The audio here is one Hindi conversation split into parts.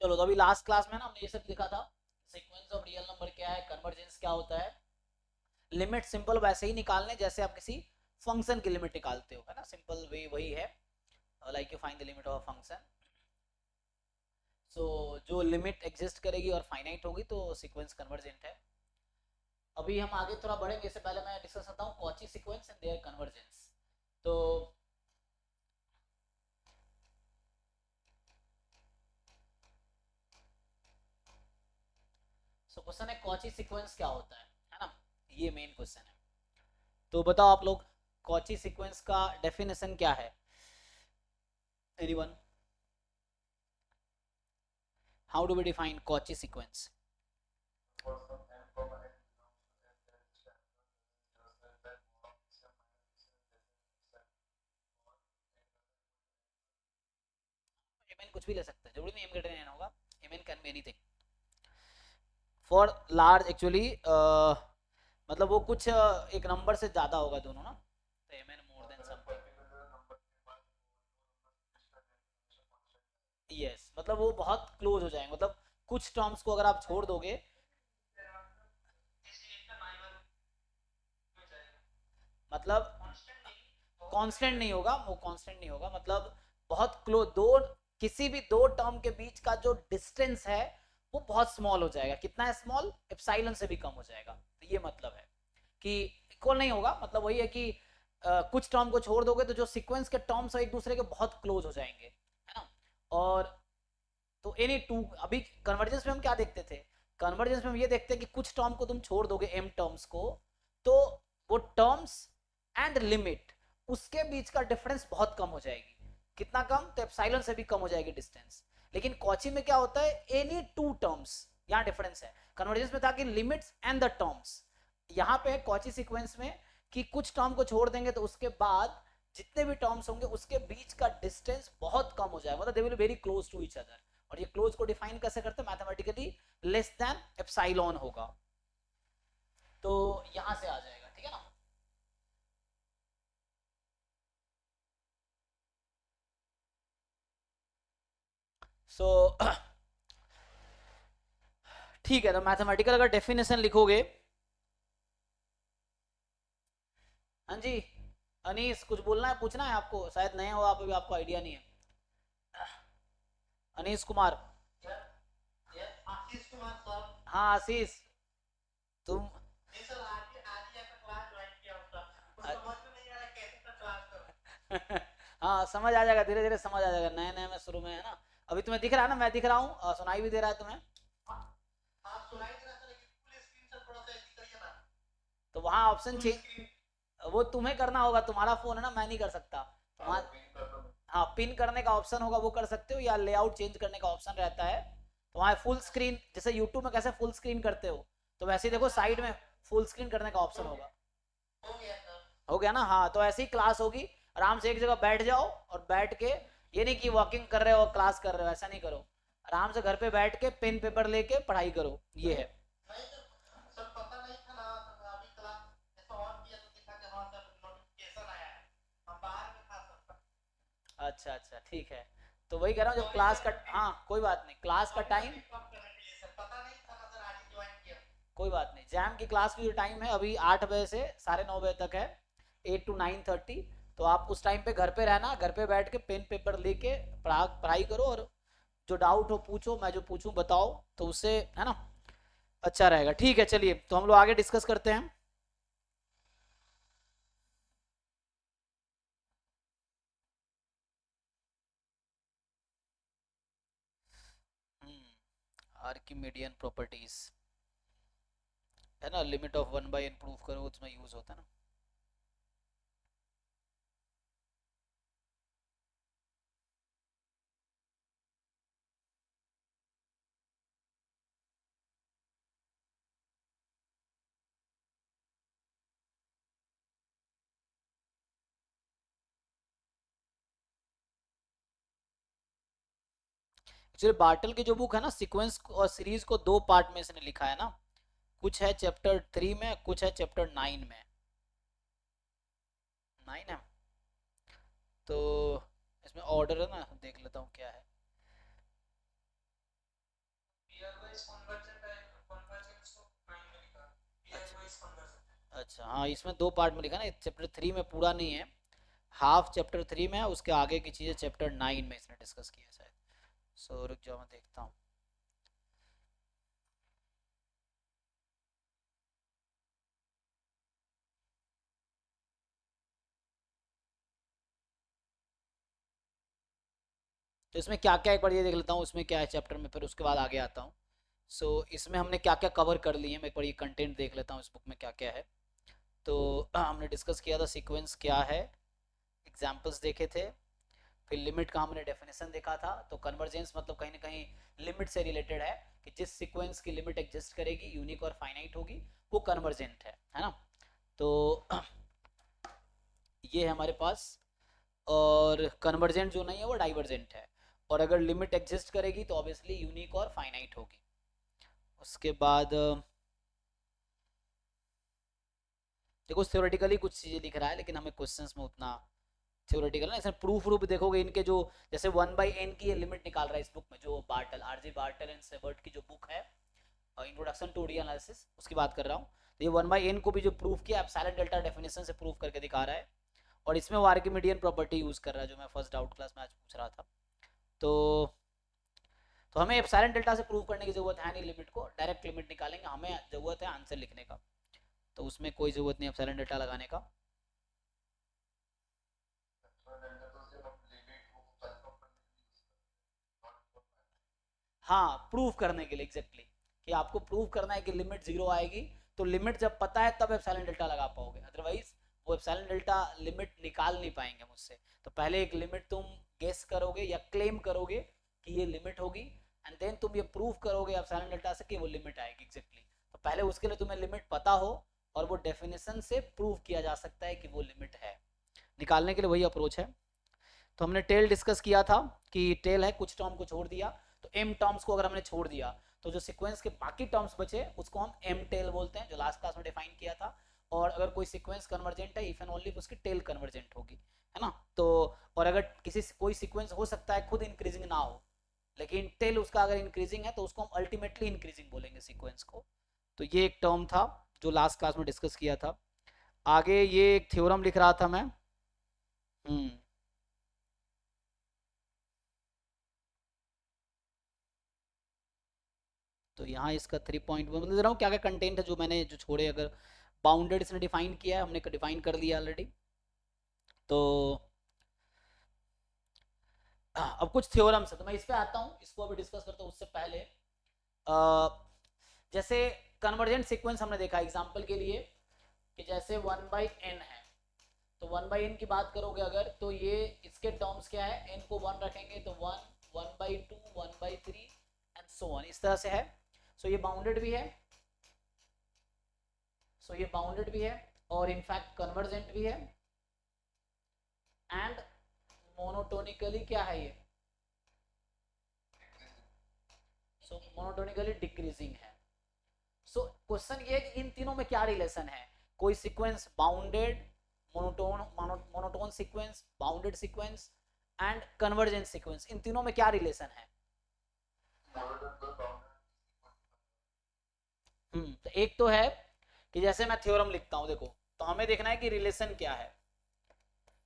चलो, तो अभी लास्ट क्लास में ना हमने ये सब देखा था, सीक्वेंस ऑफ रियल नंबर क्या है, कन्वर्जेंस क्या होता है, लिमिट सिंपल वैसे ही निकालने जैसे आप किसी फंक्शन की लिमिट निकालते हो, है ना, सिंपल वे वही है, like you find the limit of function. So जो लिमिट एग्जिस्ट करेगी और फाइनाइट होगी तो सीक्वेंस कन्वर्जेंट है। अभी हम आगे थोड़ा बढ़ेंगे, इससे पहले मैं डिस्कस करता हूँ Cauchy sequence and their convergence. तो क्वेश्चन है कॉची सीक्वेंस क्या होता है ना, ये मेन क्वेश्चन है। तो बताओ आप लोग, कॉची सीक्वेंस का डेफिनेशन क्या है? Anyone? How do we define Cauchy sequence? M कुछ भी ले सकते हैं, जरूरी नहीं एम ग्रेटर एन होगा, m can be anything for large actually, मतलब वो कुछ एक नंबर से ज्यादा होगा दोनों ना, तो m n more than something. Yes, मतलब वो बहुत क्लोज हो जाएंगे, मतलब कुछ टर्म्स को अगर आप छोड़ दोगे, मतलब कांस्टेंट नहीं होगा, वो कांस्टेंट नहीं होगा, मतलब बहुत क्लोज, दो किसी भी दो टर्म के बीच का जो डिस्टेंस है वो बहुत स्मॉल हो जाएगा। कितना है स्मॉल? एप्सिलॉन से भी कम हो जाएगा। तो ये मतलब है कि इक्वल नहीं होगा, मतलब वही है कि कुछ टर्म को छोड़ दोगे तो जो सीक्वेंस के टर्म्स है एक दूसरे के बहुत क्लोज हो जाएंगे, है ना। और तो एनी टू, अभी कन्वर्जेंस में हम क्या देखते थे, कन्वर्जेंस में हम ये देखते हैं कि कुछ टर्म को तुम छोड़ दोगे, एम टर्म्स को, तो वो टर्म्स एंड लिमिट, उसके बीच का डिफरेंस बहुत कम हो जाएगी। कितना कम? तो एप्सिलॉन से भी कम हो जाएगी डिस्टेंस। लेकिन कॉची में क्या होता है, एनी टू टर्म्स, यहाँ डिफरेंस है। कन्वर्जेंस में था कि लिमिट्स एंड द टर्म्स, यहाँ पे कॉची सीक्वेंस में कि कुछ टर्म को छोड़ देंगे तो उसके बाद जितने भी टर्म्स होंगे उसके बीच का डिस्टेंस बहुत कम हो जाएगा, मतलब they will very close to each other. और ये क्लोज को डिफाइन कैसे करते हैं मैथमेटिकली? लेस देन एप्सिलॉन होगा, तो यहां से आ जाएगा, ठीक है ना। सो ठीक है, तो मैथमेटिकल अगर डेफिनेशन लिखोगे, हाँ जी, अनीस कुछ बोलना है, पूछना है आपको, शायद नए हो आप, अभी आपको आइडिया नहीं है। अनीस कुमार। हाँ आशीष, तुम हाँ समझ आ जाएगा, धीरे धीरे समझ आ जाएगा, नए नए में शुरू में, है ना। अभी तुम्हें दिख रहा है ना, मैं दिख रहा हूँ, सुनाई भी दे रहा है तुम्हें? तो वहाँ ऑप्शन चेंज, वो तुम्हें करना होगा, तुम्हारा फोन है ना, मैं नहीं कर सकता। वहाँ हाँ, पिन करने का ऑप्शन होगा, वो कर सकते हो, या लेआउट चेंज करने का ऑप्शन रहता है। तो वहाँ फुल स्क्रीन, जैसे यूट्यूब में कैसे फुल स्क्रीन करते हो, तो वैसे ही देखो साइड में फुल स्क्रीन करने का ऑप्शन होगा। हो गया ना, हाँ, तो ऐसी ही क्लास होगी, आराम से एक जगह बैठ जाओ, और बैठ के, ये नहीं कि वॉकिंग कर रहे हो क्लास कर रहे हो, ऐसा नहीं करो। आराम से घर पे बैठ के पेन पेपर लेके पढ़ाई करो, ये है। अच्छा अच्छा, ठीक है। तो वही कह रहा हूँ, जब क्लास का, हाँ कोई बात नहीं, क्लास का टाइम, कोई बात नहीं, जैम की क्लास की जो टाइम है अभी 8 बजे से 9:30 बजे तक है, 8 to 9:30। तो आप उस टाइम पे घर पे रहना, घर पे बैठ के पेन पेपर लेके पढ़ाई करो, और जो डाउट हो पूछो, मैं जो पूछूं बताओ, तो उससे, है ना, अच्छा रहेगा। ठीक है, चलिए तो हम लोग आगे डिस्कस करते हैं। आर्किमिडियन प्रॉपर्टीज, है ना, लिमिट ऑफ 1/n प्रूफ करो, उसमें यूज होता है ना। एक्चुअली बार्टल की जो बुक है ना, सीक्वेंस और सीरीज को दो पार्ट में इसने लिखा है ना, कुछ है चैप्टर 3 में, कुछ है चैप्टर 9 में। 9 है, तो इसमें ऑर्डर है ना, देख लेता हूँ क्या है। अच्छा हाँ, इसमें दो पार्ट में लिखा ना, चैप्टर 3 में पूरा नहीं है, हाफ चैप्टर 3 में है, उसके आगे की चीज़ें चैप्टर 9 में इसने डिस्कस किया है शायद। सो रुक जाओ मैं देखता हूँ। तो इसमें क्या क्या, एक बार ये देख लेता हूँ इसमें क्या है चैप्टर में, फिर उसके बाद आगे आता हूँ। सो इसमें हमने क्या क्या कवर कर लिए, मैं एक बार ये कंटेंट देख लेता हूँ इस बुक में क्या क्या है। तो हमने डिस्कस किया था सीक्वेंस क्या है, एग्जाम्पल्स देखे थे, फिर लिमिट का हमने डेफिनेशन देखा था। तो कन्वर्जेंस मतलब कहीं ना कहीं लिमिट से रिलेटेड है, कि जिस सीक्वेंस की लिमिट एग्जिस्ट करेगी, यूनिक और फाइनाइट होगी, वो कन्वर्जेंट है ना। तो ये है हमारे पास। और कन्वर्जेंट जो नहीं है वो डाइवर्जेंट है, और अगर लिमिट एग्जिस्ट करेगी तो ऑब्वियसली यूनिक और फाइनाइट होगी। उसके बाद देखो थ्योरेटिकली कुछ चीज़ें लिख रहा है, लेकिन हमें क्वेश्चंस में उतना थ्योरेटिकल ना, ऐसे प्रूफ रूप देखोगे इनके जो, जैसे 1/n की ये लिमिट निकाल रहा है इस बुक में, जो Bartle, RJ Bartle and Seibert की जो बुक है, इंट्रोडक्शन टू डी एनालिसिस, उसकी बात कर रहा हूँ। तो ये 1/n को भी जो प्रूफ किया, एप्सिलॉन डेल्टा डेफिनेशन से प्रूफ करके दिखा रहा है, और इसमें वो आर्किमिडियन प्रॉपर्टी यूज कर रहा है, जो मैं फर्स्ट डाउट क्लास में आज पूछ रहा था। तो हमें एप्सिलॉन डेल्टा से प्रूव करने की जरूरत है नहीं, लिमिट को डायरेक्ट लिमिट निकालेंगे, हमें जरूरत है आंसर लिखने का, तो उसमें कोई जरूरत नहीं एप्सिलॉन डेल्टा लगाने का। हाँ, प्रूफ करने के लिए एग्जैक्टली, कि आपको प्रूफ करना है कि लिमिट जीरो आएगी, तो लिमिट जब पता है तब एप्सिलॉन डेल्टा लगा पाओगे, अदरवाइज वो एप्सिलॉन डेल्टा लिमिट निकाल नहीं पाएंगे मुझसे। तो पहले एक लिमिट तुम गेस करोगे या क्लेम करोगे कि ये लिमिट होगी, एंड देन तुम ये प्रूफ करोगे एप्सिलॉन डेल्टा से कि वो लिमिट आएगी एग्जैक्टली। तो पहले उसके लिए तुम्हें लिमिट पता हो, और वो डेफिनेशन से प्रूव किया जा सकता है कि वो लिमिट है, निकालने के लिए वही अप्रोच है। तो हमने टेल डिस्कस किया था, कि टेल है, कुछ टर्म को छोड़ दिया, तो एम टर्म्स को अगर हमने छोड़ दिया, तो जो सीक्वेंस के बाकी टर्म्स बचे उसको हम एम टेल बोलते हैं, जो लास्ट क्लास में डिफाइन किया था। और अगर कोई सीक्वेंस कन्वर्जेंट है, इफ एंड ओनली उसकी टेल कन्वर्जेंट होगी, है ना। तो और अगर कोई सीक्वेंस हो सकता है खुद इंक्रीजिंग ना हो, लेकिन टेल उसका अगर इंक्रीजिंग है, तो उसको हम अल्टीमेटली इंक्रीजिंग बोलेंगे सीक्वेंस को। तो ये एक टर्म था जो लास्ट क्लास में डिस्कस किया था। आगे ये एक थ्योरम लिख रहा था मैं। हम्म। तो यहाँ इसका 3 पॉइंट मतलब दे रहा हूँ क्या क्या कंटेंट है जो मैंने जो छोड़े, अगर बाउंडेड इसने डिफाइन किया है, हमने डिफाइन कर लिया ऑलरेडी। तो अब कुछ थ्योरम्स है, तो मैं इस पे आता हूँ, इसको अभी डिस्कस करता हूँ। उससे पहले जैसे कन्वर्जेंट सीक्वेंस हमने देखा एग्जांपल के लिए, कि जैसे 1/n है, तो 1/n की बात करोगे अगर, तो ये इसके टर्म्स क्या है, n को 1 रखेंगे तो 1, 1/2, 1/3 एंड सो ऑन, इस तरह से है। सो ये बाउंडेड भी है, और इनफैक्ट कन्वर्जेंट भी है, एंड मोनोटोनिकली क्या है ये, सो मोनोटोनिकली डिक्रीजिंग है। सो क्वेश्चन ये है कि इन तीनों में क्या रिलेशन है, कोई sequence bounded, monotone sequence, bounded sequence and convergent sequence, इन तीनों में क्या रिलेशन है। तो एक तो है कि जैसे मैं थ्योरम लिखता हूं, देखो, तो हमें देखना है कि रिलेशन क्या है।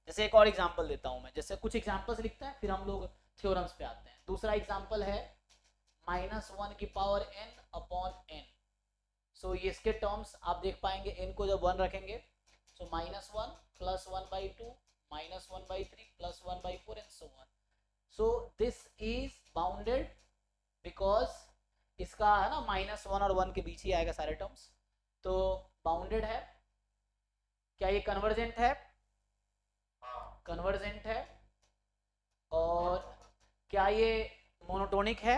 जैसे एक और एग्जांपल देता हूं मैं, जैसे कुछ एग्जांपल्स लिखते हैं फिर हम लोग थ्योरम्स पे आते हैं। दूसरा एग्जांपल है -1 की पावर n अपॉन n। सो ये इसके टर्म्स आप देख पाएंगे, n को जब 1 रखेंगे, सो -1 plus 1/2 -1/3 plus 1/4 and so on. So this is bounded, because इसका है ना -1 और 1 के बीच ही आएगा सारे टर्म्स, तो बाउंडेड है। क्या ये कन्वर्जेंट है, कन्वर्जेंट है। और क्या ये मोनोटोनिक है,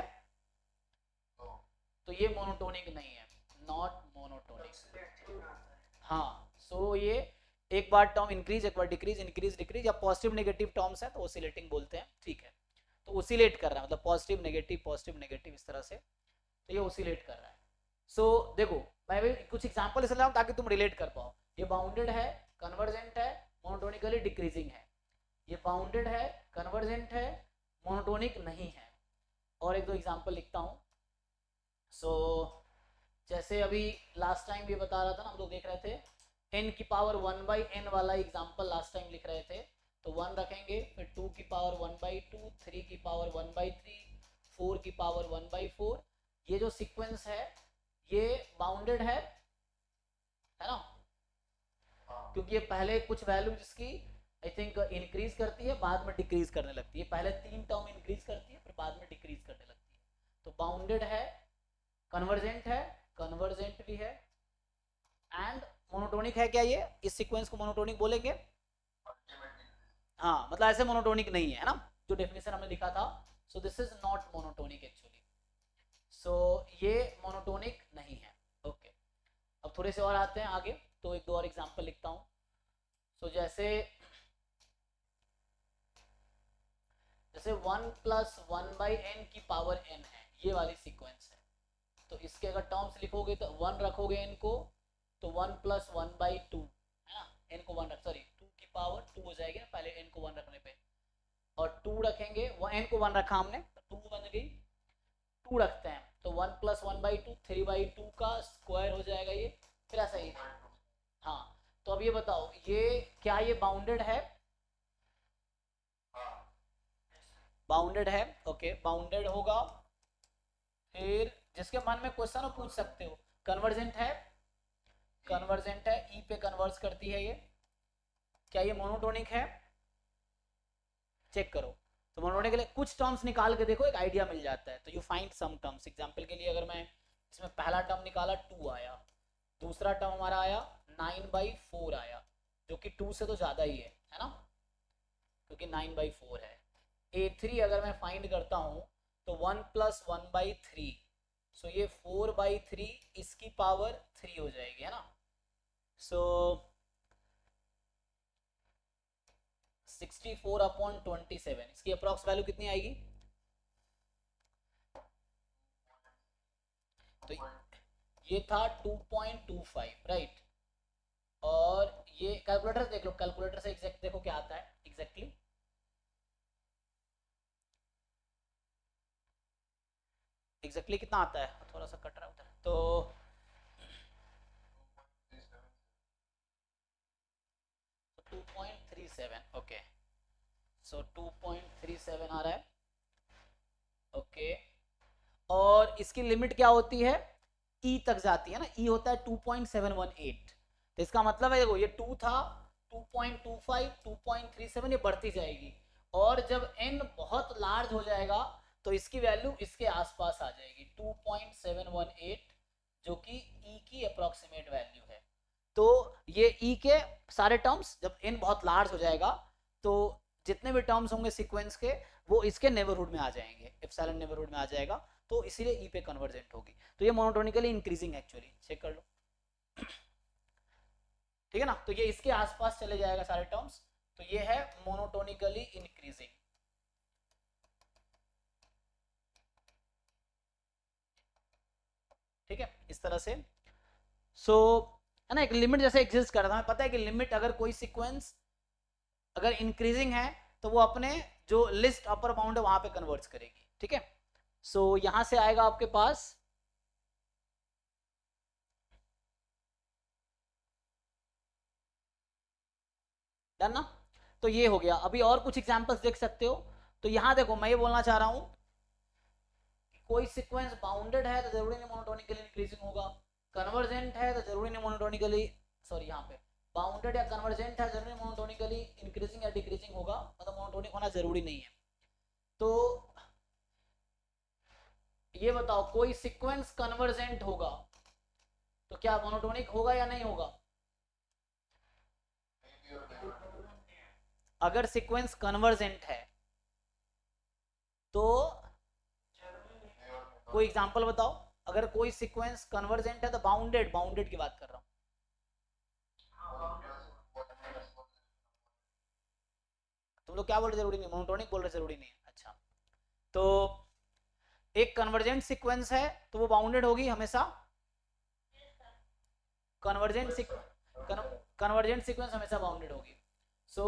तो ये मोनोटोनिक नहीं है, नॉट मोनोटोनिक। हाँ, सो ये एक बार टर्म इंक्रीज, एक बार डिक्रीज, इंक्रीज डिक्रीज, या पॉजिटिव नेगेटिव टर्म्स है तो ओसिलेटिंग बोलते हैं, ठीक है। तो ओसिलेट कर रहा है, मतलब पॉजिटिव नेगेटिव इस तरह से, तो ये ओसिलेट कर रहा है। सो देखो, मैं भी कुछ एग्जांपल इसलिए लाऊं ताकि तुम रिलेट कर पाओ। ये बाउंडेड है, कन्वर्जेंट है, मोनोटोनिकली डिक्रीजिंग है। ये बाउंडेड है, कन्वर्जेंट है, मोनोटोनिक नहीं है। और एक दो एग्जांपल लिखता हूं। सो जैसे अभी लास्ट टाइम ये बता रहा था ना, हम लोग देख रहे थे n की पावर 1/n वाला एग्जांपल लास्ट टाइम लिख रहे थे। तो 1 रखेंगे, फिर 2 की पावर 1/2, 3 की पावर 1/3, 4 की पावर 1/4। ये जो सीक्वेंस है ये बाउंडेड है ना, क्योंकि ये पहले कुछ वैल्यू जिसकी आई थिंक इंक्रीज करती है, बाद में डिक्रीज करने लगती है। पहले 3 टर्म इंक्रीज करती है, फिर बाद में डिक्रीज करने लगती है। तो बाउंडेड है, कन्वर्जेंट है, कन्वर्जेंट भी है, एंड मोनोटोनिक है। क्या ये इस सीक्वेंस को मोनोटोनिक बोलेंगे? हाँ, मतलब ऐसे मोनोटोनिक नहीं है ना, जो डेफिनेशन हमने लिखा था। So this is not monotonic actually. So ये मोनोटोनिक नहीं है। ओके, अब थोड़े से और आते हैं आगे, तो एक दो और एग्जांपल लिखता हूँ। सो जैसे 1 प्लस 1/n की पावर n है, ये वाली सीक्वेंस है। तो इसके अगर टर्म्स लिखोगे तो 1 रखोगे n को, तो 1 प्लस 1/2 है ना, n को 1 रख, सॉरी 2 की पावर 2 हो जाएगी ना पहले n को 1 रखने पे, और 2 रखेंगे, वो n को 1 रखा हमने तो 2 बन गई, 2 रखते हैं तो 1 प्लस 1/2 3/2 का स्क्वायर हो जाएगा ये, फिर ऐसा ही। हाँ, तो अब ये बताओ ये क्या ये बाउंडेड है? बाउंडेड है, ओके बाउंडेड होगा। फिर जिसके मन में क्वेश्चन हो पूछ सकते हो। कन्वर्जेंट है, कन्वर्जेंट है, ई पे कन्वर्स करती है ये। क्या ये मोनोटोनिक है? चेक करो। तो मोनोटोनिक के लिए कुछ टर्म्स निकाल के देखो, एक आइडिया मिल जाता है। तो you find some terms. Example के लिए अगर मैं इसमें पहला टर्म निकाला 2 आया, दूसरा टर्म हमारा आया 9/4 आया, जो कि 2 से तो ज़्यादा ही है ना, क्योंकि 9/4 है। A3 अगर मैं फाइंड करता हूँ तो 1 प्लस 1/3, सो ये 4/3 इसकी पावर 3 हो जाएगी, है ना। सो 64/27, इसकी अप्रॉक्स वैल्यू कितनी आएगी? तो ये था 2.25, राइट। और ये कैलकुलेटर देख लो, कैलकुलेटर से एग्जैक्ट देखो क्या आता है एग्जैक्टली। एग्जैक्टली कितना आता है, थोड़ा सा कट रहा है उधर तो 2.37, ओके। सो 2.37 आ रहा है, ओके। और इसकी लिमिट क्या होती है? ई तक जाती है ना, ई होता है 2.718। तो इसका मतलब है देखो ये 2 था, 2.25, 2.37, ये बढ़ती जाएगी। और जब n बहुत लार्ज हो जाएगा तो इसकी वैल्यू इसके आसपास आ जाएगी 2.718, जो कि ई की अप्रोक्सीमेट वैल्यू है। तो ये ई के सारे टर्म्स जब n बहुत लार्ज हो जाएगा तो जितने भी टर्म्स होंगे सीक्वेंस के वो इसके नेबरहुड में आ जाएंगे, एप्सिलॉन नेबरहुड में आ जाएगा, तो इसीलिए ई पे कन्वर्जेंट होगी। तो ये मोनोटोनिकली इंक्रीजिंग एक्चुअली, चेक कर लो, ठीक है ना। तो ये इसके आसपास चले जाएगा सारे टर्म्स, तो ये है मोनोटोनिकली इंक्रीजिंग। ठीक है, इस तरह से। सो है ना, एक लिमिट जैसे एग्जिस्ट कर रहा था, हमें पता है कि लिमिट अगर कोई सीक्वेंस अगर इंक्रीजिंग है तो वो अपने जो लिस्ट अपर बाउंड है वहां पे कन्वर्ट्स करेगी, ठीक है। सो यहां से आएगा आपके पास डन ना। तो ये हो गया। अभी और कुछ एग्जांपल्स देख सकते हो। तो यहां देखो, मैं ये बोलना चाह रहा हूं कोई सीक्वेंस बाउंडेड है तो जरूरी नहीं मोनोटोनिकली इंक्रीजिंग होगा, कन्वर्जेंट है तो जरूरी नहीं मोनोटोनिकली, सॉरी यहाँ पे बाउंडेड या कन्वर्जेंट है जरूरी मोनोटोनिकली इंक्रीजिंग या डिक्रीजिंग होगा, मतलब मोनोटोनिक होना जरूरी नहीं है। तो ये बताओ कोई सीक्वेंस कन्वर्जेंट होगा तो क्या मोनोटोनिक होगा या नहीं होगा? अगर सीक्वेंस कन्वर्जेंट है तो कोई एग्जांपल बताओ। अगर कोई सीक्वेंस कन्वर्जेंट है तो बाउंडेड, बाउंडेड की बात कर रहा हूं। तुम लोग क्या बोल रहे, जरूरी नहीं, मोनोटोनिक बोल रहे जरूरी नहीं है, अच्छा। तो एक कन्वर्जेंट सीक्वेंस है तो वो बाउंडेड होगी हमेशा। कन्वर्जेंट कन्वर्जेंट सीक्वेंस हमेशा बाउंडेड होगी। सो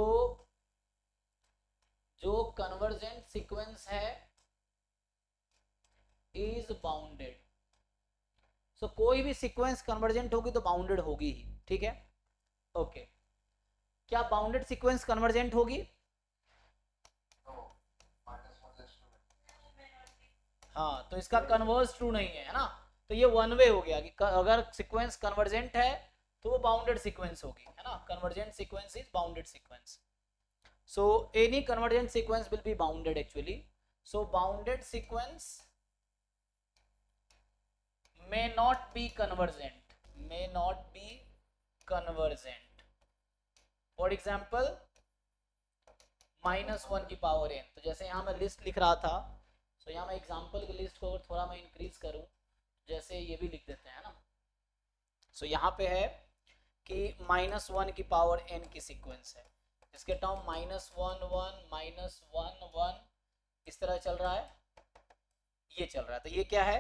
जो कन्वर्जेंट सीक्वेंस है इज बाउंडेड, सो कोई भी सीक्वेंस कन्वर्जेंट होगी तो बाउंडेड होगी ही, ठीक है। ओके, क्या बाउंडेड सीक्वेंस कन्वर्जेंट होगी? हाँ, तो इसका कन्वर्स ट्रू नहीं है ना, तो ये वन वे हो गया कि अगर सीक्वेंस कन्वर्जेंट है तो वो बाउंडेड सीक्वेंस होगी, है ना। Convergent sequence is bounded sequence, so any convergent sequence will be bounded actually. So bounded sequence may not be convergent, may not be convergent. For example -1 की पावर n, तो जैसे यहाँ मैं लिस्ट लिख रहा था, तो यहाँ मैं एग्जाम्पल की लिस्ट को अगर थोड़ा मैं इंक्रीज करूँ, जैसे ये भी लिख देते हैं ना, सो यहाँ पे है कि -1 की पावर n की सीक्वेंस है, इसके टर्म -1 1 -1 1 इस तरह चल रहा है, ये चल रहा है, तो ये क्या है,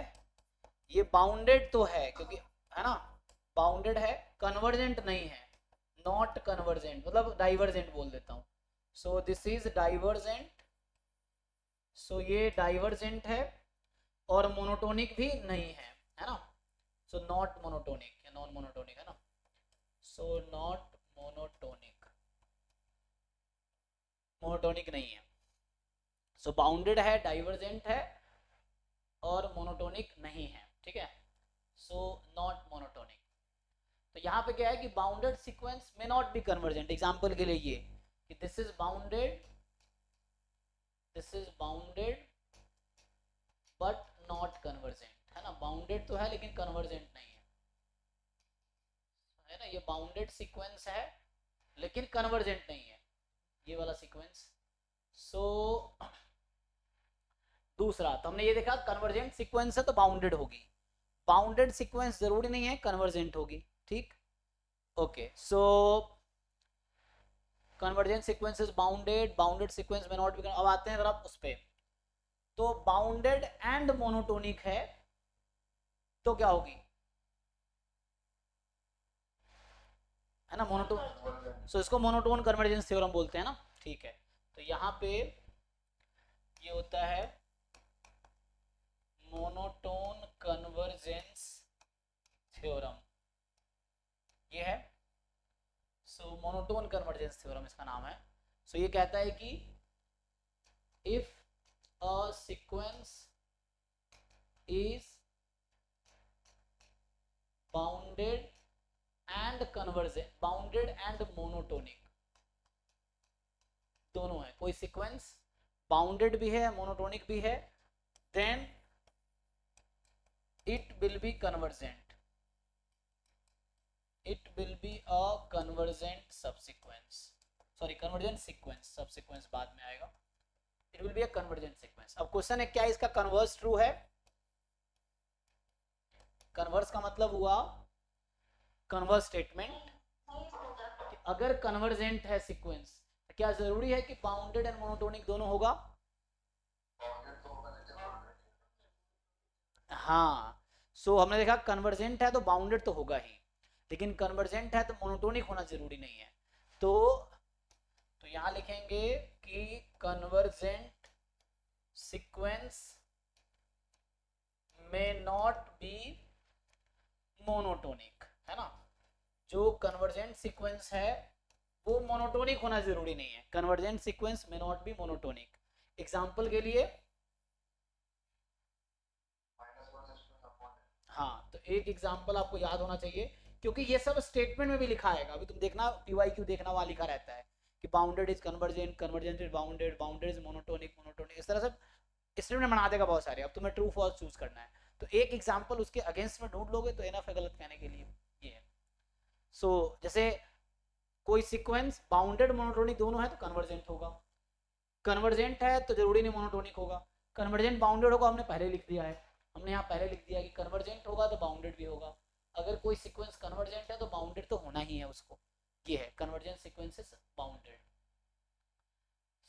ये बाउंडेड तो है क्योंकि, है ना, बाउंडेड है, कन्वर्जेंट नहीं है, नॉट कन्वर्जेंट, मतलब डाइवर्जेंट बोल देता हूँ। सो दिस इज डाइवर्जेंट, सो ये डाइवर्जेंट है और मोनोटोनिक भी नहीं है ना, सो नॉट मोनोटोनिक या नॉन मोनोटोनिक, है ना, सो नॉट मोनोटोनिक, मोनोटोनिक नहीं है। सो बाउंडेड है, डाइवर्जेंट है और मोनोटोनिक नहीं है, ठीक है, सो नॉट मोनोटोनिक। तो यहाँ पे क्या है कि बाउंडेड सीक्वेंस में नॉट बी कन्वर्जेंट, एग्जांपल के लिए ये कि this is bounded but not convergent, है ना, बाउंडेड तो है लेकिन कन्वर्जेंट नहीं है ना, ये बाउंडेड सीक्वेंस है लेकिन कन्वर्जेंट नहीं है, ये वाला सीक्वेंस। सो दूसरा, तो हमने ये देखा कन्वर्जेंट सीक्वेंस है तो बाउंडेड होगी, बाउंडेड सीक्वेंस जरूरी नहीं है कन्वर्जेंट होगी, ठीक। Okay, so convergent sequence is bounded, bounded sequence में नॉट बी, अब आते हैं अगर आप उस पे, तो बाउंडेड एंड मोनोटोनिक है तो क्या होगी, है ना, मोनोटोन, सो इसको मोनोटोन कन्वर्जेंस थ्योरम बोलते हैं ना, ठीक है। तो यहाँ पे ये होता है मोनोटोन कन्वर्जेंस थ्योरम, ये है, सो मोनोटोन कन्वर्जेंस थ्योरम इसका नाम है। सो ये कहता है कि if a sequence is bounded and convergent, bounded and monotonic, दोनों है, कोई सीक्वेंस बाउंडेड भी है मोनोटोनिक भी है, then it will be convergent, it will be a convergent subsequence, sorry convergent sequence, subsequence बाद में आएगा, it will be a convergent sequence। अब क्वेश्चन है क्या इसका कन्वर्स ट्रू है, कन्वर्स का मतलब हुआ कन्वर्स स्टेटमेंट, अगर कन्वर्जेंट है सीक्वेंस क्या जरूरी है कि बाउंडेड एंड मोनोटोनिक दोनों होगा, हाँ, सो हमने देखा कन्वर्जेंट है तो बाउंडेड तो होगा ही, लेकिन कन्वर्जेंट है तो मोनोटोनिक होना जरूरी नहीं है, तो यहां लिखेंगे कि कन्वर्जेंट सीक्वेंस में नॉट बी मोनोटोनिक, है ना, जो कन्वर्जेंट सीक्वेंस है वो मोनोटोनिक होना जरूरी नहीं है, कन्वर्जेंट सीक्वेंस में नॉट बी मोनोटोनिक। एग्जांपल के लिए, हाँ, तो एक एग्जांपल आपको याद होना चाहिए क्योंकि ये सब स्टेटमेंट में भी लिखा है, अभी तुम देखना पीवाईक्यू देखना, वहां लिखा रहता है कि bounded is convergent, convergent is bounded, bounded is monotonic, monotonic, इस तरह से स्टेटमेंट बना देगा बहुत सारे, अब तुम्हें ट्रू फॉल्स चूज करना है, तो एक एग्जांपल उसके अगेंस्ट में ढूंढ लोगे तो एनफ है गलत कहने के लिए, ये है। सो जैसे कोई सीक्वेंस बाउंडेड मोनोटोनिक दोनों है तो कन्वर्जेंट होगा, कन्वर्जेंट है तो जरूरी नहीं मोनोटोनिक होगा, कन्वर्जेंट बाउंडेड होगा, हमने पहले लिख दिया है, हमने यहाँ पहले लिख दिया कि कन्वर्जेंट होगा तो बाउंडेड भी होगा, अगर कोई सीक्वेंस कन्वर्जेंट है तो बाउंडेड तो होना ही है उसको, ये है कन्वर्जेंट सीक्वेंसेस बाउंडेड,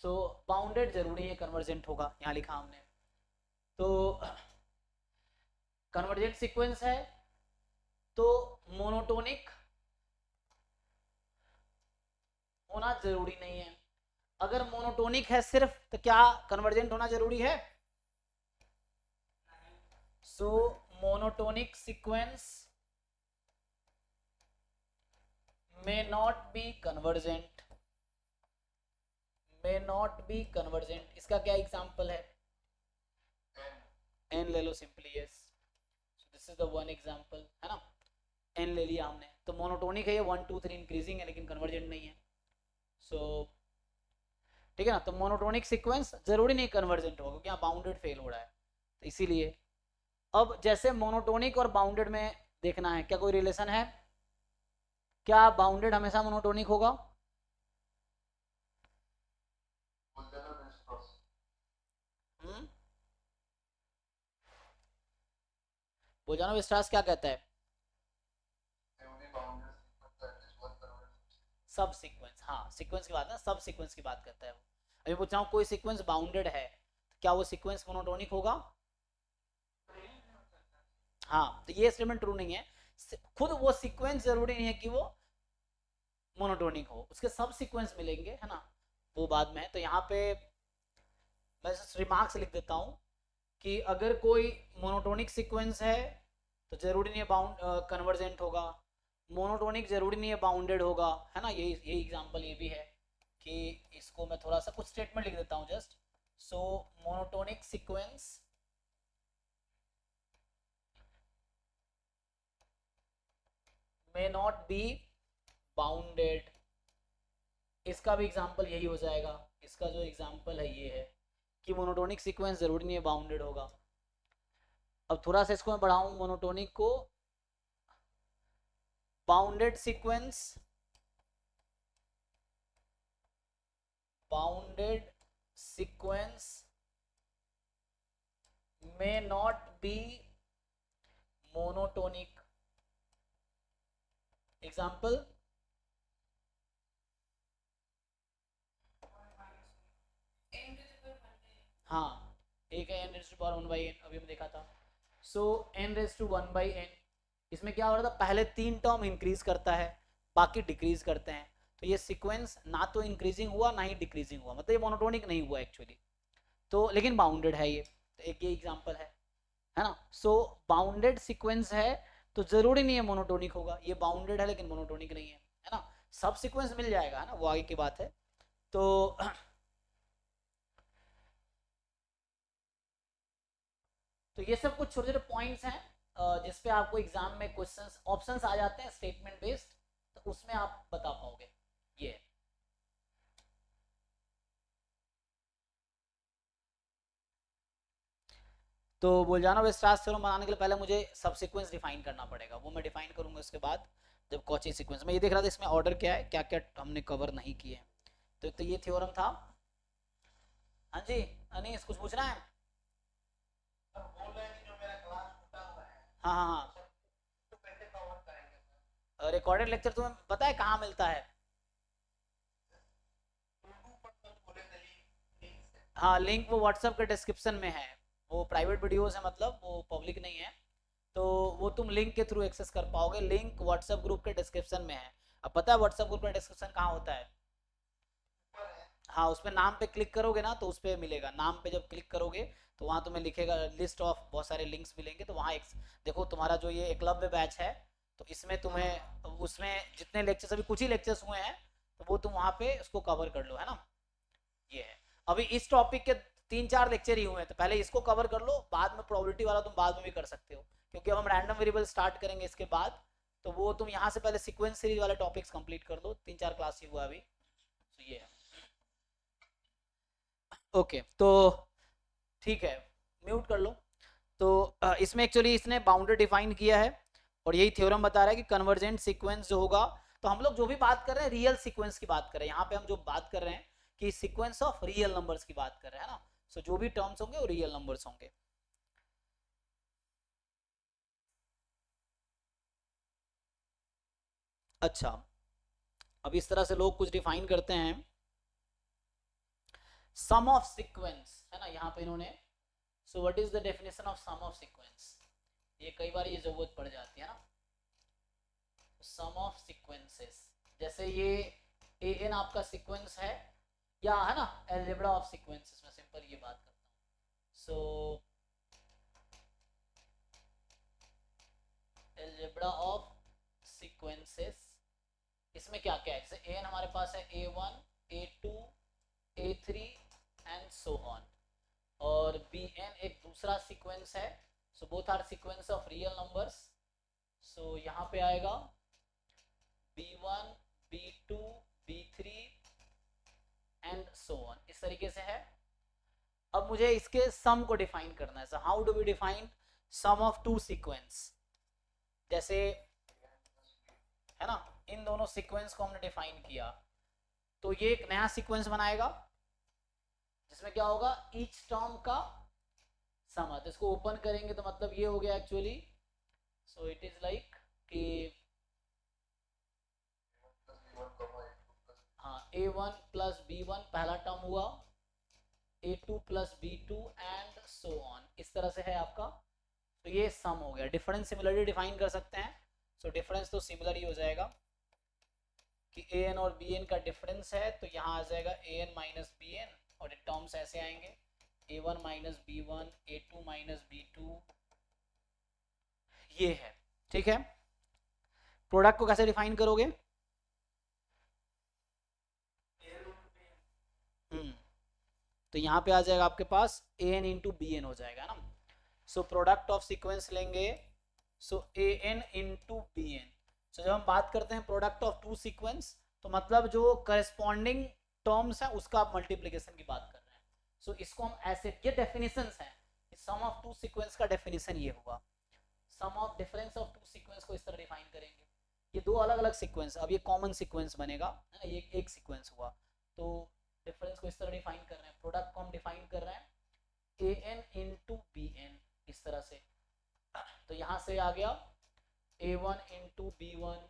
सो बाउंडेड जरूरी है कन्वर्जेंट होगा, यहाँ लिखा हमने। तो कन्वर्जेंट सीक्वेंस है तो मोनोटोनिक होना जरूरी नहीं है, अगर मोनोटोनिक है सिर्फ तो क्या कन्वर्जेंट होना जरूरी है, so monotonic sequence may not be convergent, may not be convergent। इसका क्या एग्जांपल है? n ले लो सिंपली, yes, this is the one example, है ना, n ले लिया हमने, तो मोनोटोनिक है ये, 1 2 3 इंक्रीजिंग है लेकिन कन्वर्जेंट नहीं है। सो ठीक है ना, तो मोनोटोनिक सीक्वेंस जरूरी नहीं कन्वर्जेंट होगा क्योंकि यहाँ बाउंडेड फेल हो रहा है, तो इसीलिए। अब जैसे मोनोटोनिक और बाउंडेड में देखना है, क्या कोई रिलेशन है? क्या बाउंडेड हमेशा मोनोटोनिक होगा? बोजानो विस्टास क्या कहता है? सब सीक्वेंस, हाँ सीक्वेंस की बात है, सब सीक्वेंस की बात करता है वो। अभी पूछ रहा हूँ कोई सीक्वेंस बाउंडेड है, क्या वो सीक्वेंस मोनोटोनिक होगा? हाँ, तो ये स्टेटमेंट ट्रू नहीं है। खुद वो सीक्वेंस जरूरी नहीं है कि वो मोनोटोनिक हो, उसके सब सीक्वेंस मिलेंगे, है ना, वो बाद में है। तो यहाँ पे मैं रिमार्क्स लिख देता हूँ कि अगर कोई मोनोटोनिक सीक्वेंस है तो जरूरी नहीं है बाउंड कन्वर्जेंट होगा, मोनोटोनिक जरूरी नहीं है बाउंडेड होगा, है ना। यही एग्जांपल ये भी है कि इसको मैं थोड़ा सा कुछ स्टेटमेंट लिख देता हूँ just. So monotonic sequence may not be bounded, इसका भी एग्जांपल यही हो जाएगा। इसका जो एग्जांपल है ये है कि मोनोटोनिक सीक्वेंस जरूरी नहीं है बाउंडेड होगा। अब थोड़ा सा इसको मैं बढ़ाऊं मोनोटोनिक को, bounded sequence, bounded sequence may not be monotonic। Example, हाँ एक है n raise to power 1/n, अभी हमने देखा था। सो n रेज टू 1/n, इसमें क्या हो रहा था, पहले 3 टर्म इंक्रीज करता है, बाकी डिक्रीज करते हैं, तो ये सीक्वेंस ना तो इंक्रीजिंग हुआ ना ही डिक्रीजिंग हुआ, मतलब ये मोनोटोनिक नहीं हुआ एक्चुअली, तो लेकिन बाउंडेड है ये, तो एक ये एग्जांपल है ना। सो बाउंडेड सीक्वेंस है तो जरूरी नहीं है मोनोटोनिक होगा, ये बाउंडेड है लेकिन मोनोटोनिक नहीं है ना। सब सीक्वेंस मिल जाएगा, है ना, वो आगे की बात है। तो तो ये सब कुछ छोटे छोटे पॉइंट्स हैं जिसपे आपको एग्जाम में क्वेश्चंस ऑप्शंस आ जाते हैं स्टेटमेंट बेस्ड, तो उसमें आप बता पाओगे ये। तो बोलजानो विस्तार थ्योरम बनाने के लिए पहले मुझे सब सीक्वेंस डिफाइन करना पड़ेगा, वो मैं डिफाइन करूंगा उसके बाद जब कॉची सीक्वेंस। मैं ये देख रहा था इसमें ऑर्डर क्या है, क्या क्या हमने कवर नहीं किए। तो ये थ्योरम था। हाँ जी अनीस, कुछ पूछना है? हाँ हाँ हाँ, रिकॉर्डेड लेक्चर तुम्हें पता है कहाँ मिलता है? हाँ लिंक वो व्हाट्सएप के डिस्क्रिप्शन में है, वो प्राइवेट वीडियोस है, मतलब वो पब्लिक नहीं है, तो वो तुम लिंक के थ्रू एक्सेस कर पाओगे। लिंक व्हाट्सएप ग्रुप के डिस्क्रिप्शन में है। अब पता है व्हाट्सएप ग्रुप का डिस्क्रिप्शन कहाँ होता है? हाँ उस पर नाम पे क्लिक करोगे ना तो उस पर मिलेगा, नाम पे जब क्लिक करोगे तो वहाँ तुम्हें लिखेगा लिस्ट ऑफ, बहुत सारे लिंक्स मिलेंगे, तो वहाँ एक देखो तुम्हारा जो ये एकलव्य बैच है, तो इसमें तुम्हें उसमें जितने लेक्चर्स, अभी कुछ ही लेक्चर्स हुए हैं, तो वो तुम वहाँ पे उसको कवर कर लो, है ना। ये है, अभी इस टॉपिक के 3 4 लेक्चर ही हुए हैं, तो पहले इसको कवर कर लो, बाद में प्रोबेबिलिटी वाला तुम बाद में भी कर सकते हो, क्योंकि अब हम रैंडम वेरिएबल स्टार्ट करेंगे इसके बाद, तो वो तुम यहाँ से पहले सीक्वेंस सीरीज वाले टॉपिक्स कंप्लीट कर दो, 3 4 क्लास ही हुआ अभी, तो ये है। ओके तो ठीक है, म्यूट कर लो। तो इसमें एक्चुअली इसने बाउंड्री डिफाइन किया है और यही थ्योरम बता रहा है कि कन्वर्जेंट सीक्वेंस जो होगा, तो हम लोग जो भी बात कर रहे हैं रियल सीक्वेंस की बात कर रहे हैं, यहाँ पे हम जो बात कर रहे हैं कि सीक्वेंस ऑफ रियल नंबर्स की बात कर रहे हैं ना। सो जो भी टर्म्स होंगे वो रियल नंबर्स होंगे। अच्छा, अब इस तरह से लोग कुछ डिफाइन करते हैं, सम ऑफ सीक्वेंस, है ना, यहाँ पे इन्होंने, so what is the definition of sum of sequence, ये कई बार ये जरूरत पड़ जाती है ना। सम ऑफ सीक्वेंसेस, जैसे ये ए एन आपका सीक्वेंस है, या है ना एलजेब्रा ऑफ सीक्वेंसेस में सिंपल ये बात करता हूँ। सो अलजेब्रा ऑफ सीक्वेंसेस, इसमें क्या क्या है, जैसे एन हमारे पास है A1 A2 A3 and so on, और Bn एक दूसरा सीक्वेंस है, so both are sequence of real numbers, so यहाँ पे आएगा B1 B2 B3 and so on, इस तरीके से है। अब मुझे इसके सम को डिफाइन करना है, so how do we define sum of two sequence, जैसे है ना, इन दोनों सीक्वेंस को हमने डिफाइन किया, तो ये एक नया सीक्वेंस बनाएगा जिसमें क्या होगा, ईच टर्म का सम आता है, इसको ओपन करेंगे तो मतलब ये हो गया actually, so it is like कि हाँ A1 प्लस B1 पहला टर्म हुआ, A2 plus B2 and so on, इस तरह से है आपका, तो ये सम हो गया। डिफरेंस सिमिलरली डिफाइन कर सकते हैं, सो डिफरेंस तो सिमिलर ही हो जाएगा कि an और bn का डिफरेंस है, तो यहाँ आ जाएगा an माइनस bn, और ये टर्म्स ऐसे आएंगे a1 minus b1 a2 minus b2, ये है, ठीक है। प्रोडक्ट को कैसे डिफाइन करोगे, तो यहाँ पे आ जाएगा आपके पास an इंटू बी एन हो जाएगा ना, सो प्रोडक्ट ऑफ सीक्वेंस लेंगे, सो an इंटू बी एन, सो जब हम बात करते हैं प्रोडक्ट ऑफ टू सीक्वेंस, तो मतलब जो करस्पॉन्डिंग टर्म्स है उसका आप मल्टीप्लीकेशन की बात कर रहे हैं, सो इसको हम ऐसे, ये डेफिनेशंस हैं, सम ऑफ टू सीक्वेंस का डेफिनेशन ये हुआ, sum of difference of two sequence को इस तरह डिफाइन करेंगे, ये दो अलग अलग सीक्वेंस, अब ये कॉमन सीक्वेंस बनेगा, ये एक सीक्वेंस हुआ, तो डिफरेंस को इस तरह डिफाइन कर रहे हैं, प्रोडक्ट को हम डिफाइन कर रहे हैं an इंटू बी एन, इस तरह से, तो यहाँ से आ गया a1 into b1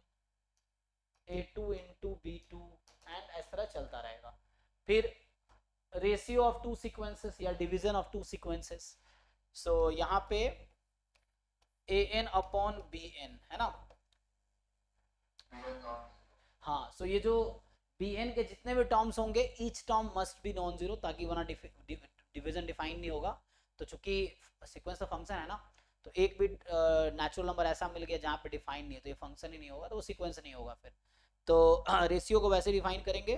a2 into b2 and इस तरह चलता रहेगा। फिर रेशियो ऑफ टू सीक्वेंसेस या डिवीजन ऑफ टू सीक्वेंसेस, सो यहाँ पे an अपॉन bn है ना, हाँ, सो ये जो bn के जितने भी टर्म्स होंगे each term must be non zero, ताकि वरना डिवीजन डिफाइन नहीं होगा, तो चूंकि सीक्वेंस ऑफ फंक्शन है ना, तो एक भी नेचुरल नंबर ऐसा मिल गया जहाँ पे डिफाइन नहीं है, तो ये फंक्शन ही नहीं होगा, तो वो सीक्वेंस नहीं होगा फिर, तो रेशियो को वैसे डिफाइन करेंगे,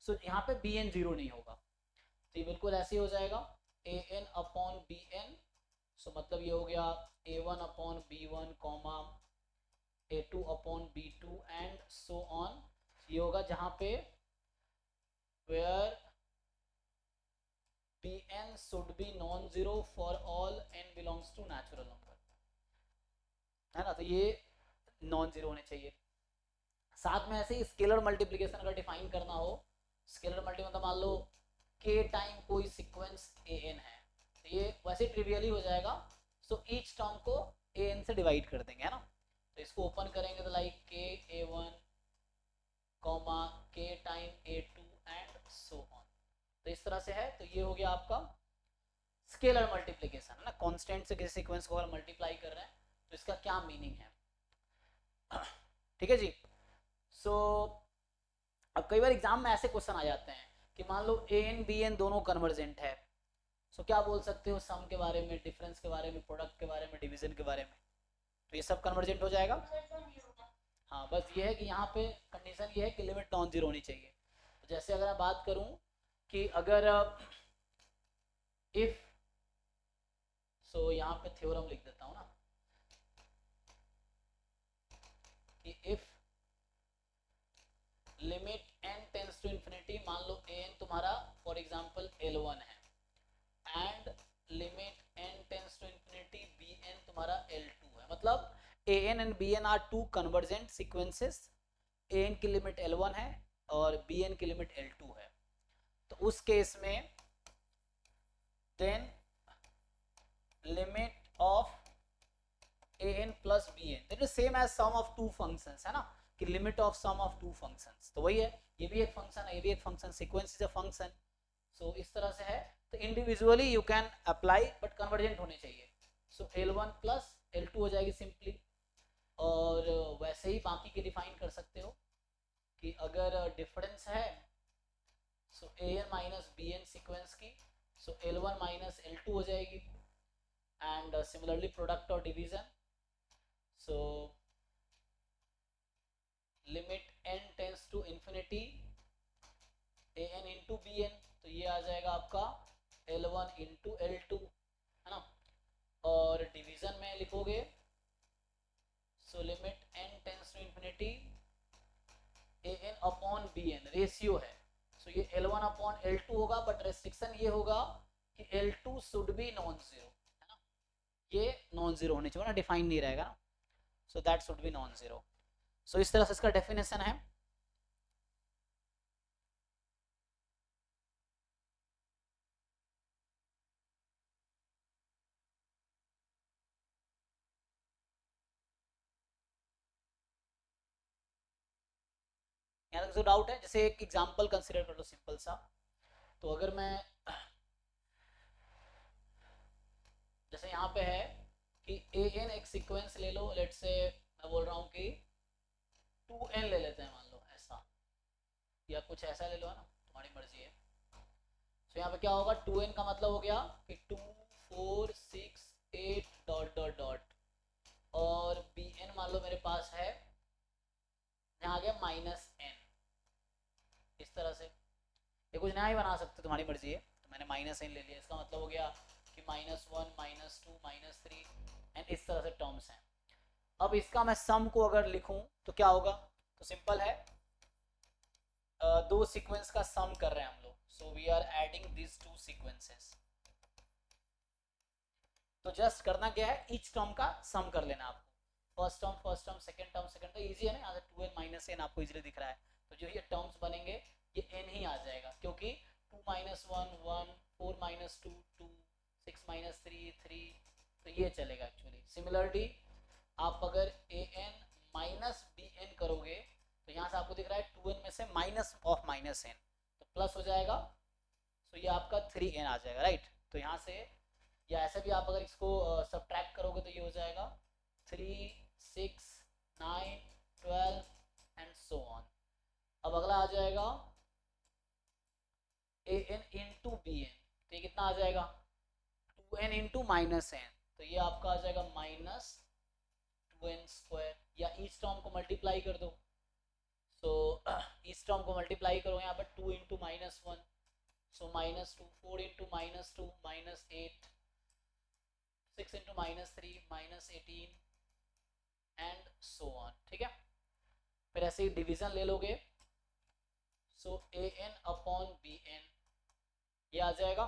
सो यहाँ पे bn जीरो नहीं होगा, तो ये बिल्कुल ऐसे ही हो जाएगा an अपॉन bn, सो मतलब ये हो गया a1 upon b1 comma a2 upon b2 and so on, ये होगा जहां पे where bn should be non zero for all n belongs to natural number, है ना, तो ये नॉन जीरो होने चाहिए। साथ में ऐसे ही स्केलर मल्टीप्लिकेशन अगर डिफाइन करना हो, स्केलर मल्टी मतलब मान लो k टाइम कोई सीक्वेंस an है, तो ये वैसे ट्रिवियली हो जाएगा, सो ईच टर्म को an से डिवाइड कर देंगे, है ना, तो इसको ओपन करेंगे तो like k a1 comma k time a2 and so on, तो इस तरह से है, तो ये हो गया आपका स्केलर मल्टीप्लिकेशन, है ना, कांस्टेंट से किसी सीक्वेंस को अगर मल्टीप्लाई कर रहे हैं तो इसका क्या मीनिंग है, ठीक है जी। सो अब कई बार एग्जाम में ऐसे क्वेश्चन आ जाते हैं कि मान लो an bn दोनों कन्वर्जेंट है, सो क्या बोल सकते हो सम के बारे में, डिफरेंस के बारे में, प्रोडक्ट के बारे में, डिवीजन के बारे में, तो ये सब कन्वर्जेंट हो जाएगा। हाँ, बस ये है कि यहाँ पे कंडीशन ये है कि लिमिट नॉन जीरो होनी चाहिए, तो जैसे अगर मैं बात करूँ कि अगर इफ, सो यहाँ पे थ्योरम लिख देता हूँ ना, कि if limit n tends to infinity, मान लो an तुम्हारा फॉर एग्जांपल L1 है and limit n tends to infinity bn तुम्हारा L2 है, मतलब an and bn are two convergent sequences, an की लिमिट L1 है और bn की लिमिट L2 है, तो उस केस में then limit of an plus bn that is same as sum of two functions, है ना, कि limit of sum of two functions, तो वही है, ये भी एक फंक्शन है, ये भी एक function, sequence is a function, so इस तरह से है, तो individually you can apply but convergent होने चाहिए, सो L1 प्लस L2 हो जाएगी सिंपली, और वैसे ही बाकी के डिफाइन कर सकते हो कि अगर डिफरेंस है so an minus bn sequence की, सो L1 माइनस L2 हो जाएगी, एंड सिमिलरली प्रोडक्ट और division, so limit n tends to infinity a n into b n, तो ये आ जाएगा आपका L1 इंटू L2, है ना। और डिवीजन में लिखोगे, so limit n tends to infinity a n upon b n, ratio है, सो ये L1 अपॉन L2 होगा, बट रेस्ट्रिक्शन ये होगा कि L2 should be non zero, है ना, ये नॉन जीरो होने चाहिए ना, डिफाइन नहीं रहेगा ना, so that should be non zero. So इस तरह से इसका डेफिनेशन है। यहाँ तक जो डाउट है, जैसे एक एग्जांपल कंसीडर कर लो सिंपल सा। तो अगर मैं, जैसे यहाँ पे है कि ए एन एक सीक्वेंस ले लो, लेट से मैं बोल रहा हूँ कि 2n ले लेते हैं, मान लो ऐसा, या कुछ ऐसा ले लो, है ना, तुम्हारी मर्जी है। तो यहाँ पे क्या होगा, 2n का मतलब हो गया कि 2 4 6 8 डॉट डॉट डॉट, और bn मान लो मेरे पास है, यहाँ आ गया -n, इस तरह से। ये कुछ नया ही बना सकते हो, तुम्हारी मर्जी है, तो मैंने -n ले लिया, इसका मतलब हो गया कि -1 -2 -3 एंड इस तरह से टर्म्स हैं। अब इसका मैं सम को अगर लिखूं तो क्या होगा, तो सिंपल है, दो सीक्वेंस का सम कर रहे हैं हम लोग, so we are adding this two sequences. तो जस्ट करना क्या है, ईच टर्म का सम कर लेना आपको, फर्स्ट टर्म सेकंड टर्म, तो इजी है ना, यहाँ से 2n - n आपको इजीली दिख रहा है, तो जो ये टर्म्स बनेंगे ये n ही आ जाएगा, क्योंकि 2 - 1 1, 4 - 2 2, 6 - 3 3, तो ये चलेगा एक्चुअली। सिमिलरली आप अगर an माइनस bn करोगे, तो यहाँ से आपको दिख रहा है 2n में से माइनस ऑफ -n, तो प्लस हो जाएगा, तो ये आपका 3n आ जाएगा, राइट। तो यहाँ से, या ऐसे भी आप अगर इसको सब्ट्रैक्ट करोगे तो ये हो जाएगा 3 6 9 12 एंड सो ऑन। अब अगला आ जाएगा an इंटू बी एन, तो ये कितना आ जाएगा, 2n इंटू -n, तो ये आपका आ जाएगा -2n², या ईच टर्म को मल्टीप्लाई कर दो, सो ईच टर्म को मल्टीप्लाई करो यहाँ पर 2 into -1, so -2, 4 into -2 -8, 6 into -3 -18 and so on, ठीक है। फिर ऐसे ही डिवीजन ले लोगे, सो a n upon b N, ये आ जाएगा,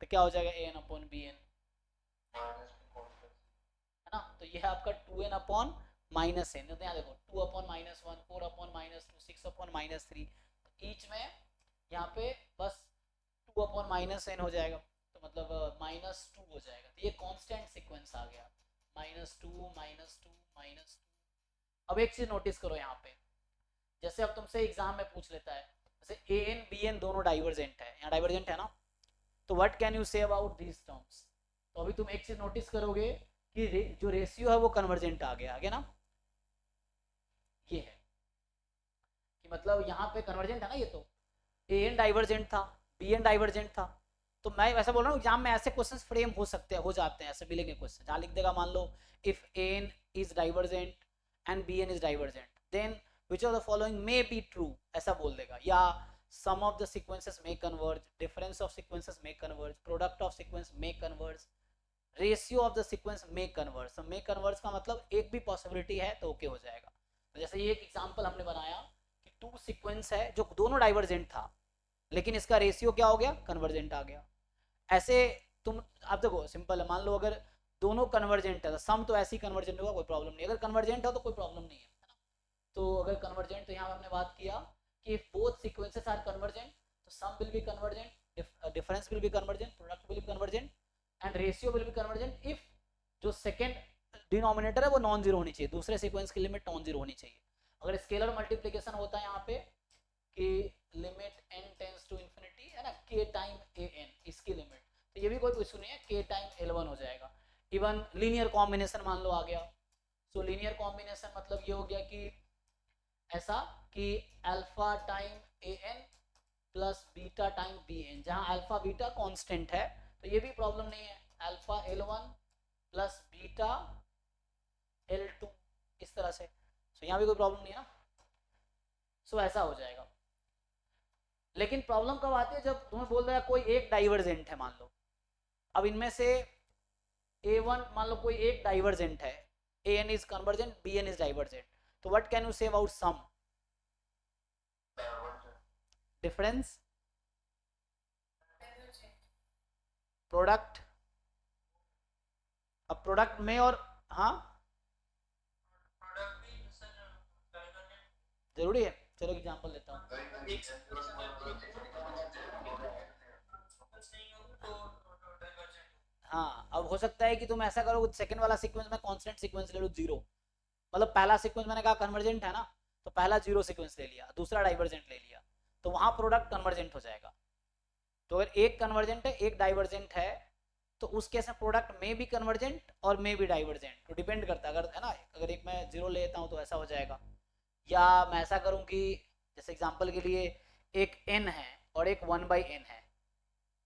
तो क्या हो जाएगा ए एन अपॉन बी एन, है ना, तो ये है आपका 2n अपॉन -n, तो यहाँ देखो 2 अपॉन -1, 4 अपॉन -2, 6 अपॉन -3, तो ईच में यहाँ पे बस 2 अपॉन -n हो जाएगा, तो मतलब -2 हो जाएगा, तो ये कांस्टेंट सीक्वेंस आ गया, -2 -2 -2। अब एक चीज नोटिस करो यहाँ पे, जैसे अब तुमसे एग्जाम में पूछ लेता है, जैसे ए एन बी एन दोनों डाइवर्जेंट है, यहाँ डाइवर्जेंट है ना, तो what can you say about these terms. तो अभी तुम एक चीज नोटिस करोगे कि जो रेशियो है वो कन्वर्जेंट आ गया ना, ये है कि मतलब यहाँ पे कन्वर्जेंट है ना, ये तो ए एन डाइवर्जेंट था, बी एन डाइवर्जेंट था, तो मैं वैसा बोल रहा हूँ एग्जाम में ऐसे क्वेश्चंस फ्रेम हो सकते हैं, हो जाते हैं, ऐसे मिलेंगे क्वेश्चन जहाँ लिख देगा, मान लो if a n is divergent and b n is divergent, then which of the following may be true, ऐसा बोल देगा, या sum of the sequences may converge, difference of sequences may converge, product of sequence may converge, ratio of the sequence may converge. तो मे कन्वर्ज का मतलब एक भी पॉसिबिलिटी है तो ओके हो जाएगा। तो जैसे ये एक एग्जांपल हमने बनाया कि टू सीक्वेंस है जो दोनों डाइवर्जेंट था, लेकिन इसका रेशियो क्या हो गया, कन्वर्जेंट आ गया। ऐसे तुम, आप देखो सिंपल है, मान लो अगर दोनों कन्वर्जेंट है तो सम तो ऐसे ही कन्वर्जेंट होगा, कोई प्रॉब्लम नहीं, अगर कन्वर्जेंट हो तो कोई प्रॉब्लम नहीं है ना। तो अगर कन्वर्जेंट, तो यहाँ हमने बात किया कि if both sequences are convergent, तो sum will be convergent, difference will be convergent, product will be convergent and ratio will be convergent if जो सेकंड डिनोमिनेटर है वो नॉन जीरो होनी चाहिए, दूसरे सीक्वेंस की लिमिट नॉन जीरो होनी चाहिए। अगर स्केलर मल्टीप्लिकेशन होता है यहाँ पे कि limit n tends to infinity, है ना, k टाइम a n, इसकी लिमिट, तो ये भी कोई इशू नहीं है, k टाइम L1 हो जाएगा। इवन लीनियर कॉम्बिनेशन मान लो आ गया, सो लीनियर कॉम्बिनेशन मतलब ये हो गया कि ऐसा कि alpha time a n plus beta time b n, जहाँ अल्फा बीटा कांस्टेंट है, तो ये भी प्रॉब्लम नहीं है, alpha L1 plus beta L2, इस तरह से, तो यहाँ भी कोई प्रॉब्लम नहीं है ना। सो ऐसा हो जाएगा। लेकिन प्रॉब्लम कब आती है, जब तुम्हें बोल रहा है कोई एक डाइवर्जेंट है, मान लो अब इनमें से A1 मान लो कोई एक डाइवर्जेंट है, AN is convergent, BN is divergent, तो what can you say about sum? Difference, product. अब प्रोडक्ट में और, हाँ जरूरी है, चलो एग्जांपल लेता हूँ। हाँ, अब हो सकता है कि तुम ऐसा करो, सेकंड वाला सीक्वेंस में कांस्टेंट सीक्वेंस ले लो, जीरो, मतलब पहला सीक्वेंस मैंने कहा कन्वर्जेंट है ना, तो पहला जीरो सीक्वेंस ले लिया, दूसरा डाइवर्जेंट ले लिया, तो वहां प्रोडक्ट कन्वर्जेंट हो जाएगा। तो अगर एक कन्वर्जेंट है एक डाइवर्जेंट है, तो उस केस में प्रोडक्ट में भी कन्वर्जेंट और में भी डाइवर्जेंट, तो डिपेंड करता है, अगर है ना, अगर एक मैं जीरो लेता हूँ तो ऐसा हो जाएगा, या मैं ऐसा करूँ कि जैसे एग्जांपल के लिए एक n है और एक 1/n है,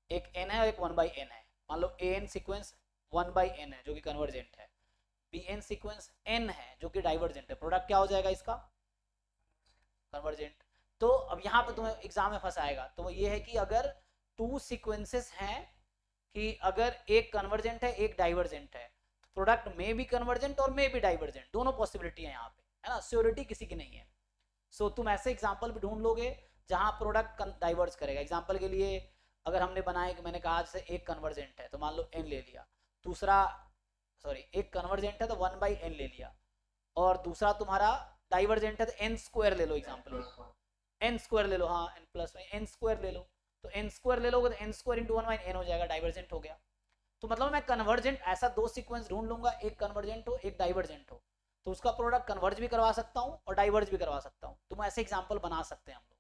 एक n है और एक 1/n है, मान लो an सीक्वेंस 1/n है जो कि कन्वर्जेंट है, bn सीक्वेंस n है जो कि डाइवर्जेंट है, प्रोडक्ट क्या हो जाएगा इसका? कन्वर्जेंट। तो अब यहाँ पे तुम्हें एग्जाम में फंसाएगा, तो वो ये है कि अगर टू सीक्वेंसेस हैं, कि अगर एक कन्वर्जेंट है एक डाइवर्जेंट है, तो प्रोडक्ट में भी कन्वर्जेंट और में भी डाइवर्जेंट, दोनों पॉसिबिलिटी है यहाँ पे, है ना, श्योरिटी किसी की नहीं है। सो तुम ऐसे एग्जाम्पल भी ढूंढ लोगे जहां प्रोडक्ट डाइवर्ज करेगा। एग्जाम्पल के लिए अगर हमने बनाया कि मैंने कहा जैसे एक कन्वर्जेंट है तो मान लो n ले लिया, दूसरा सॉरी एक कन्वर्जेंट है तो 1/n ले लिया, और दूसरा तुम्हारा डाइवर्जेंट है तो n स्क्वायर ले लो, एग्जाम्पल n स्क्वायर ले लो, हाँ n प्लस में n स्क्वायर ले लो, तो n स्क्वायर ले लोगे तो n स्क्वायर इंटू 1/n हो जाएगा, डाइवर्जेंट हो गया। तो मतलब मैं कन्वर्जेंट ऐसा दो सीक्वेंस ढूंढ लूंगा, एक कन्वर्जेंट हो एक डाइवर्जेंट हो, तो उसका प्रोडक्ट कन्वर्ज भी करवा सकता हूँ और डाइवर्ज भी करवा सकता हूँ, तुम ऐसे एग्जाम्पल बना सकते हैं हम लोग।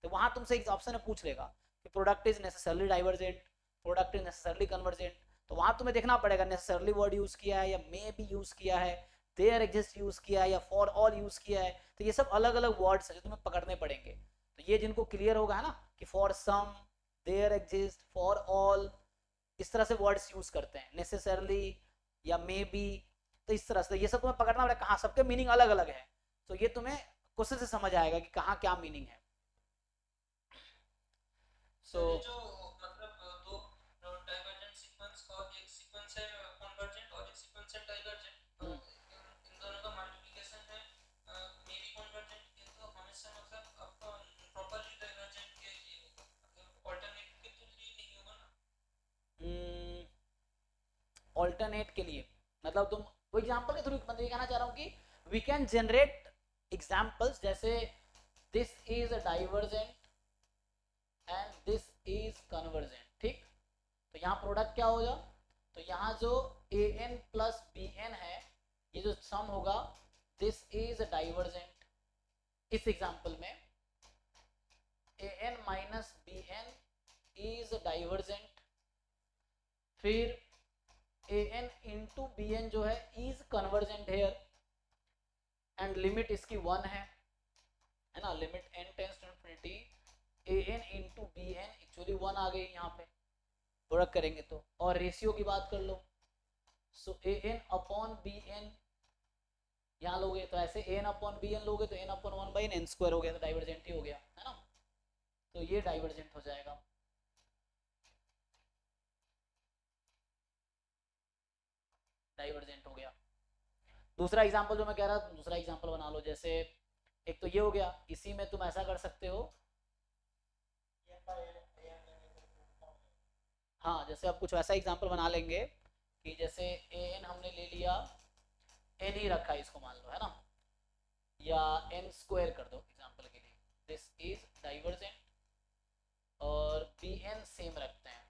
तो वहां तुमसे एक ऑप्शन पूछ लेगा कि product is necessarily divergent, product is necessarily convergent, तो वहां तुम्हें देखना पड़ेगा नेसेसरली वर्ड यूज किया है या मे बी यूज किया है, देयर एग्जिस्ट यूज किया है या फॉर ऑल यूज किया है, तो ये सब अलग अलग वर्ड्स है जो तुम्हें पकड़ने पड़ेंगे। तो ये जिनको क्लियर होगा है ना कि for some, there exist, for all, इस तरह से वर्ड्स यूज करते हैं, नेसेसरली या मे बी, तो इस तरह से ये सब तुम्हें पकड़ना पड़ेगा, कहाँ सबके मीनिंग अलग अलग है, तो ये तुम्हें क्वेश्चन से समझ आएगा कि कहाँ क्या मीनिंग है। सो जो मतलब दो डाइवर्जेंट सीक्वेंस और एक सीक्वेंस है कन्वर्जेंट और एक सीक्वेंस है डाइवर्जेंट, तो इन दोनों का मल्टीप्लिकेशन है मे बी कन्वर्जेंट के, तो हमेशा मतलब आपका प्रॉपर्ली डाइवर्जेंट के लिए होगा, मतलब अल्टरनेटिव के लिए नहीं होगा ना। ऑल्टरनेट के लिए मतलब तुम वो एग्जांपल के थ्रू मतलब ये कहना चाह रहा हूँ कि वी कैन जनरेट एग्जांपल्स, जैसे this is a divergent and this is convergent, ठीक, तो यहाँ प्रोडक्ट क्या होगा, तो यहाँ जो an प्लस bn है, ये जो सम होगा, दिस इज अ डाइवर्जेंट, इस एग्जांपल में an minus bn is divergent, फिर an इंटू bn जो है is convergent here, and limit इसकी 1 है ना, limit n tends to infinity an into bn actually 1 आ गई यहाँ पे, प्रोडक्ट करेंगे तो, और रेशियो की बात कर लो, सो an अपॉन bn यहाँ लोगे तो ऐसे an अपॉन bn लोगे तो n अपॉन 1/n स्क्वायर हो गया, तो डाइवर्जेंट ही हो गया है ना, तो ये डाइवर्जेंट हो जाएगा। डाइवर्जेंट हो गया। दूसरा एग्जांपल जो मैं कह रहा था, दूसरा एग्जांपल बना लो, जैसे एक तो ये हो गया, इसी में तुम ऐसा कर सकते हो, हाँ जैसे अब कुछ वैसा एग्जांपल बना लेंगे कि जैसे an हमने ले लिया, n ही रखा है इसको मान लो, है ना, या n स्क्वायर कर दो एग्जांपल के लिए, दिस इज डाइवर्जेंट, और bn सेम रखते हैं,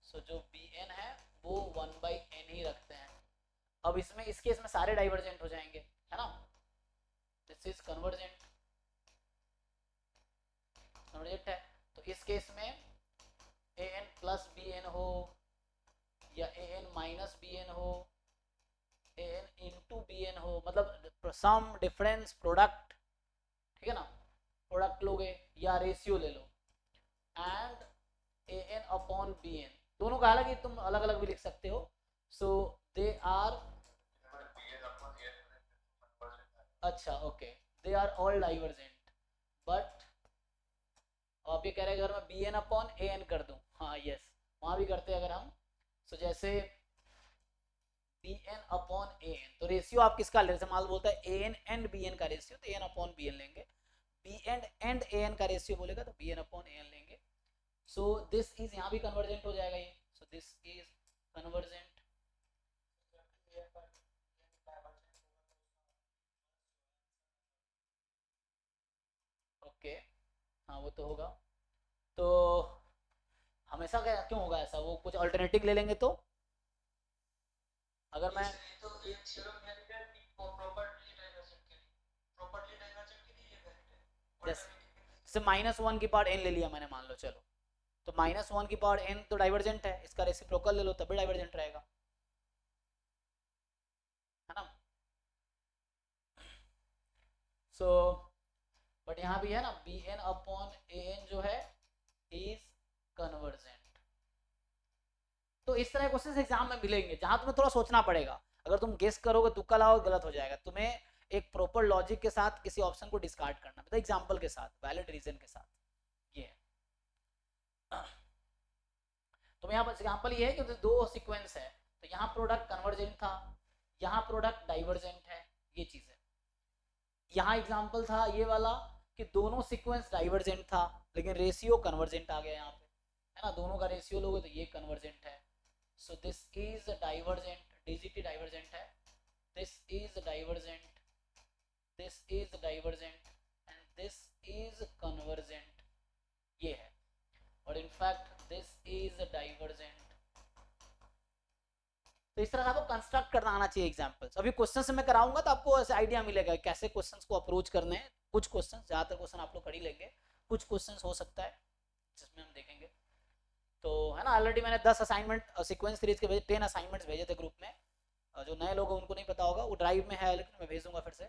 सो जो bn है वो 1/n ही रखते हैं। अब इसमें इस केस में सारे डाइवर्जेंट हो जाएंगे, है ना, दिस इज कन्वर्जेंट, कन्वर्जेंट है, तो इस केस में an प्लस bn हो या an माइनस bn हो, an इंटू bn हो, मतलब सम डिफरेंस प्रोडक्ट, ठीक है ना, प्रोडक्ट लोगे या रेशियो ले लो, एंड an अपॉन bn, दोनों का हालांकि तुम अलग अलग भी लिख सकते हो, सो दे आर, अच्छा okay, they are all divergent, but आप ये कह रहे हैं अगर मैं b n upon a n कर दूं, हाँ यस वहां भी करते हैं अगर हम, सो जैसे B n upon a N, तो रेशियो आप किसका ले, जैसे मान बोलता है A N and b N का रेशियो, तो ए एन अपॉन बी एन लेंगे, बी एंड ए एन का रेशियो बोलेगा तो B n upon a N लेंगे। सो दिस इज, यहाँ भी कन्वर्जेंट हो जाएगा ये, सो दिस इज कन्वर्जेंट। ओके हाँ वो तो होगा, तो हमेशा क्या क्यों होगा ऐसा, वो कुछ अल्टरनेटिव ले लेंगे तो अगर मैं तो ये थ्योरम वैलिड है प्रॉपर्ली डाइवर्जेंट के लिए, प्रॉपर्ली डाइवर्जेंट के लिए ये वैलिड है, जैसे माइनस वन की पावर एन ले लिया मैंने मान लो, चलो तो माइनस वन की पावर एन तो डाइवर्जेंट है, इसका रेसिप्रोकल ले लो तभी डाइवर्जेंट रहेगा, है ना। सो बट यहाँ भी है ना B n upon a n जो है इज कन्वर्जेंट। तो इस तरह क्वेश्चन एग्जाम में मिलेंगे जहां तुम्हें थोड़ा सोचना पड़ेगा, अगर तुम गेस करोगे तुक्का लगाओगे गलत हो जाएगा, तुम्हें एक प्रॉपर लॉजिक के साथ किसी ऑप्शन को डिस्कार्ड करना, मतलब एग्जाम्पल के साथ वैलिड रीजन के साथ, ये है। तो यहाँ पर एग्जाम्पल ये है कि दो सीक्वेंस है, तो यहाँ प्रोडक्ट कन्वर्जेंट था, यहाँ प्रोडक्ट डाइवर्जेंट है, ये चीज है। यहाँ एग्जाम्पल था ये वाला कि दोनों सीक्वेंस डाइवर्जेंट था लेकिन रेशियो कन्वर्जेंट आ गया यहाँ पे, है ना, दोनों का रेशियो लोगे तो ये कन्वर्जेंट है। सो दिस इज डाइवर्जेंट, डीजीटी डाइवर्जेंट है, this is divergent, this is divergent and this is convergent, ये है। और इनफैक्ट दिस इज डाइवर्जेंट। तो इस तरह से आपको कंस्ट्रक्ट करना आना चाहिए एग्जांपल्स। अभी क्वेश्चन से मैं कराऊंगा तो आपको ऐसे आइडिया मिलेगा कैसे क्वेश्चंस को अप्रोच करने हैं। कुछ क्वेश्चन, ज्यादातर क्वेश्चन आप लोग कर ही लेंगे, कुछ क्वेश्चन हो सकता है जिसमें हम देखेंगे। तो है ना, ऑलरेडी मैंने 10 असाइनमेंट सीक्वेंस सीरीज के भेजे, 10 असाइनमेंट्स भेजे थे ग्रुप में। जो नए लोग हैं उनको नहीं पता होगा, वो ड्राइव में है लेकिन मैं भेज दूंगा फिर से,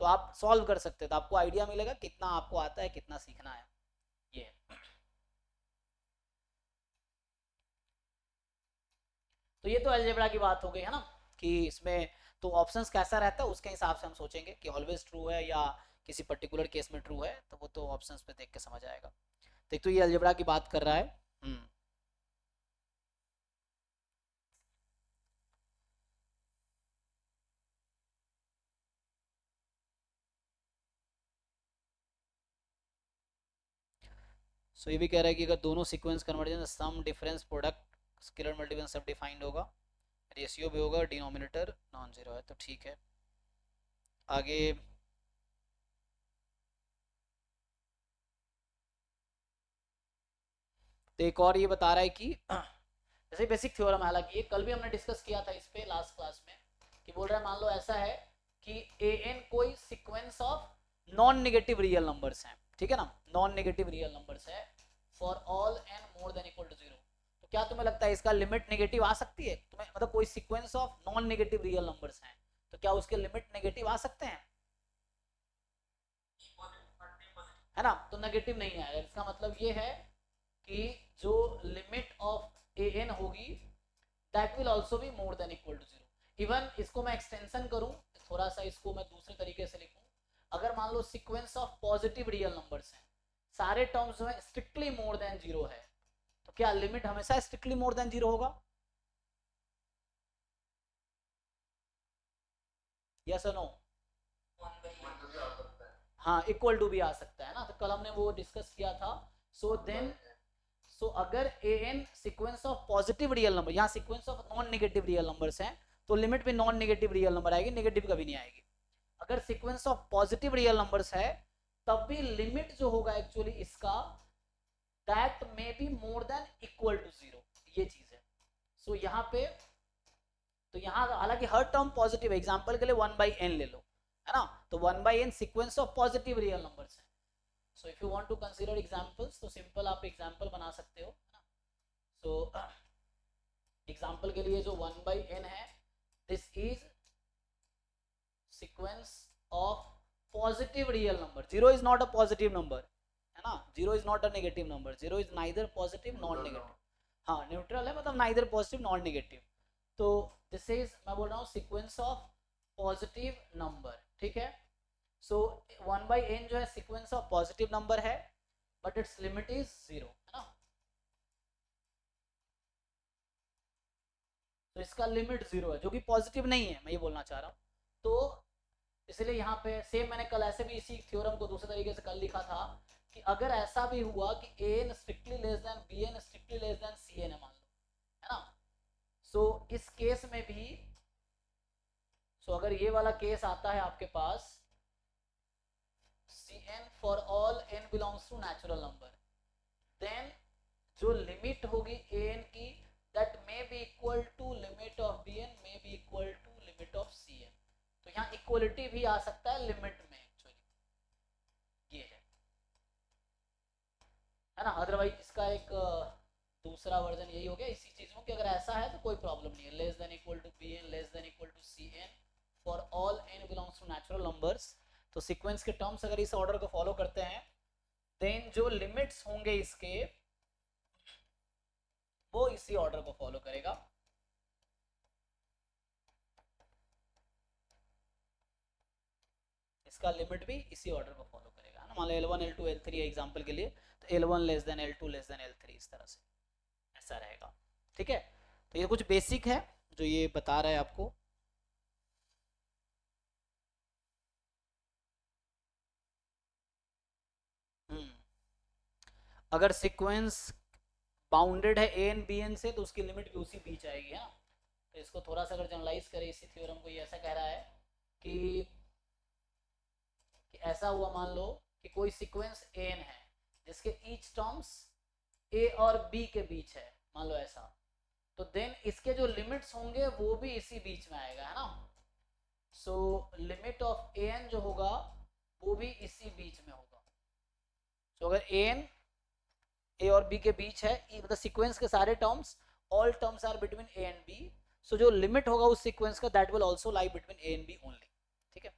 तो आप सॉल्व कर सकते हैं, तो आपको आइडिया मिलेगा कितना आपको आता है, कितना सीखना है। ये तो ये तो अलजेब्रा की बात हो गई है ना, कि इसमें तो ऑप्शंस कैसा रहता है उसके हिसाब से हम सोचेंगे कि ऑलवेज ट्रू है या किसी पर्टिकुलर केस में ट्रू है, तो वो तो ऑप्शंस पे देख के समझ आएगा। तो एक तो ये अलजेब्रा की बात कर रहा है। सो ये भी कह रहा है कि अगर दोनों sequence convergent sum difference product scalar multiple सब डिफाइंड होगा, रेशियो भी होगा, डिनोमिनेटर नॉन जीरो है, तो ठीक है। आगे तो एक और ये बता रहा है कि जैसे बेसिक थ्योरम, हालांकि ये कल भी हमने डिस्कस किया था इस पे लास्ट क्लास में, कि बोल रहा है मान लो ऐसा है कि ए एन कोई sequence of non negative real numbers हैं, ठीक है ना, नॉन नेगेटिव रियल नंबर्स है for all n more than equal to zero. तो क्या तुम्हें लगता है इसका लिमिट नेगेटिव आ सकती है तुम्हें, मतलब कोई sequence of non negative real numbers हैं तो क्या उसके लिमिट नेगेटिव आ सकते हैं, है ना, तो नेगेटिव नहीं आएगा। इसका मतलब ये है कि जो लिमिट ऑफ ए एन होगी that will also be more than equal to zero. Even इसको मैं एक्सटेंशन करूं, थोड़ा सा इसको मैं दूसरे तरीके से लिखूं, अगर मान लो sequence of positive real numbers हैं, सारे टर्म्स जो है स्ट्रिक्टली मोर देन जीरो है, तो क्या लिमिट हमेशा स्ट्रिक्टली मोर देन जीरो होगा, यस और नो। हाँ इक्वल टू भी आ सकता है ना, तो कल हमने वो डिस्कस किया था। सो देन सो अगर a n sequence of positive real number, यहाँ sequence of non negative real numbers हैं, तो लिमिट में नॉन नेगेटिव रियल नंबर आएगी, नेगेटिव कभी नहीं आएगी। अगर sequence of positive real numbers है तब भी लिमिट जो होगा एक्चुअली इसका that may be more than equal to zero, ये चीज है। सो यहाँ पे तो यहाँ हालांकि हर टर्म पॉजिटिव है, एग्जाम्पल के लिए 1/n ले लो, है ना, तो 1/n sequence of positive real numbers है। So if you want to consider examples तो सिंपल आप एग्जांपल बना सकते हो, है ना। सो एग्जांपल के लिए जो 1/n है, this is sequence of positive real number, zero is not a positive number, है ना, zero is not a negative number, zero is neither positive non negative, हाँ न्यूट्रल है, मतलब नाइदर पॉजिटिव नॉन नेगेटिव। तो दिस इज, मैं बोल रहा हूँ सीक्वेंस ऑफ पॉजिटिव नंबर, ठीक है। सो 1/n जो है सीक्वेंस ऑफ पॉजिटिव नंबर है, बट इट्स लिमिट इज 0, है ना। तो इसका लिमिट 0 है, जो कि पॉजिटिव नहीं है, मैं ये बोलना चाह रहा हूँ। तो इसलिए यहाँ पे सेम मैंने कल ऐसे भी इसी थ्योरम को दूसरे तरीके से कल लिखा था कि अगर ऐसा भी हुआ कि an strictly less than bn strictly less than cn है मान लो, है ना। सो इस केस में भी, अगर ये वाला केस आता है आपके पास, cn for all n belongs to natural number, then जो लिमिट होगी an की, that may be equal to limit of bn may be equal to limit of cn। तो यहाँ इक्वलिटी भी आ सकता है लिमिट में, एक्चुअली ये है ना। अदरवाइज इसका एक दूसरा वर्जन यही हो गया इसी चीज में कि अगर ऐसा है तो कोई प्रॉब्लम नहीं है, less than equal to bn less than equal to cn for all n belongs to natural numbers. तो सीक्वेंस के टर्म्स अगर इस ऑर्डर को फॉलो करते हैं, देन जो लिमिट्स होंगे इसके, वो इसी ऑर्डर को फॉलो करेगा। इसका लिमिट भी इसी ऑर्डर को फॉलो करेगा ना। मान लो L1 L2 L3 एग्जांपल के लिए, तो L1 less than L2 less than L3, इस तरह से ऐसा रहेगा। ठीक है, तो ये कुछ बेसिक है जो ये बता रहा है आपको। अगर सीक्वेंस बाउंडेड है ए एन बी एन से, तो उसकी लिमिट भी उसी बीच आएगी, है ना। तो इसको थोड़ा सा अगर जनरलाइज करें इसी थ्योरम को, ये ऐसा कह रहा है कि, ऐसा हुआ मान लो कि कोई सीक्वेंस एन है जिसके ईच टर्म्स ए और बी के बीच है, मान लो ऐसा, तो देन इसके जो लिमिट्स होंगे वो भी इसी बीच में आएगा, है ना। So limit of a n जो होगा वो भी इसी बीच में होगा। सो अगर ए एन ए और बी के बीच है, मतलब सीक्वेंस के सारे terms, all terms are between a and b, so जो लिमिट होगा उस सीक्वेंस का, that will also lie between a and b only. ठीक है,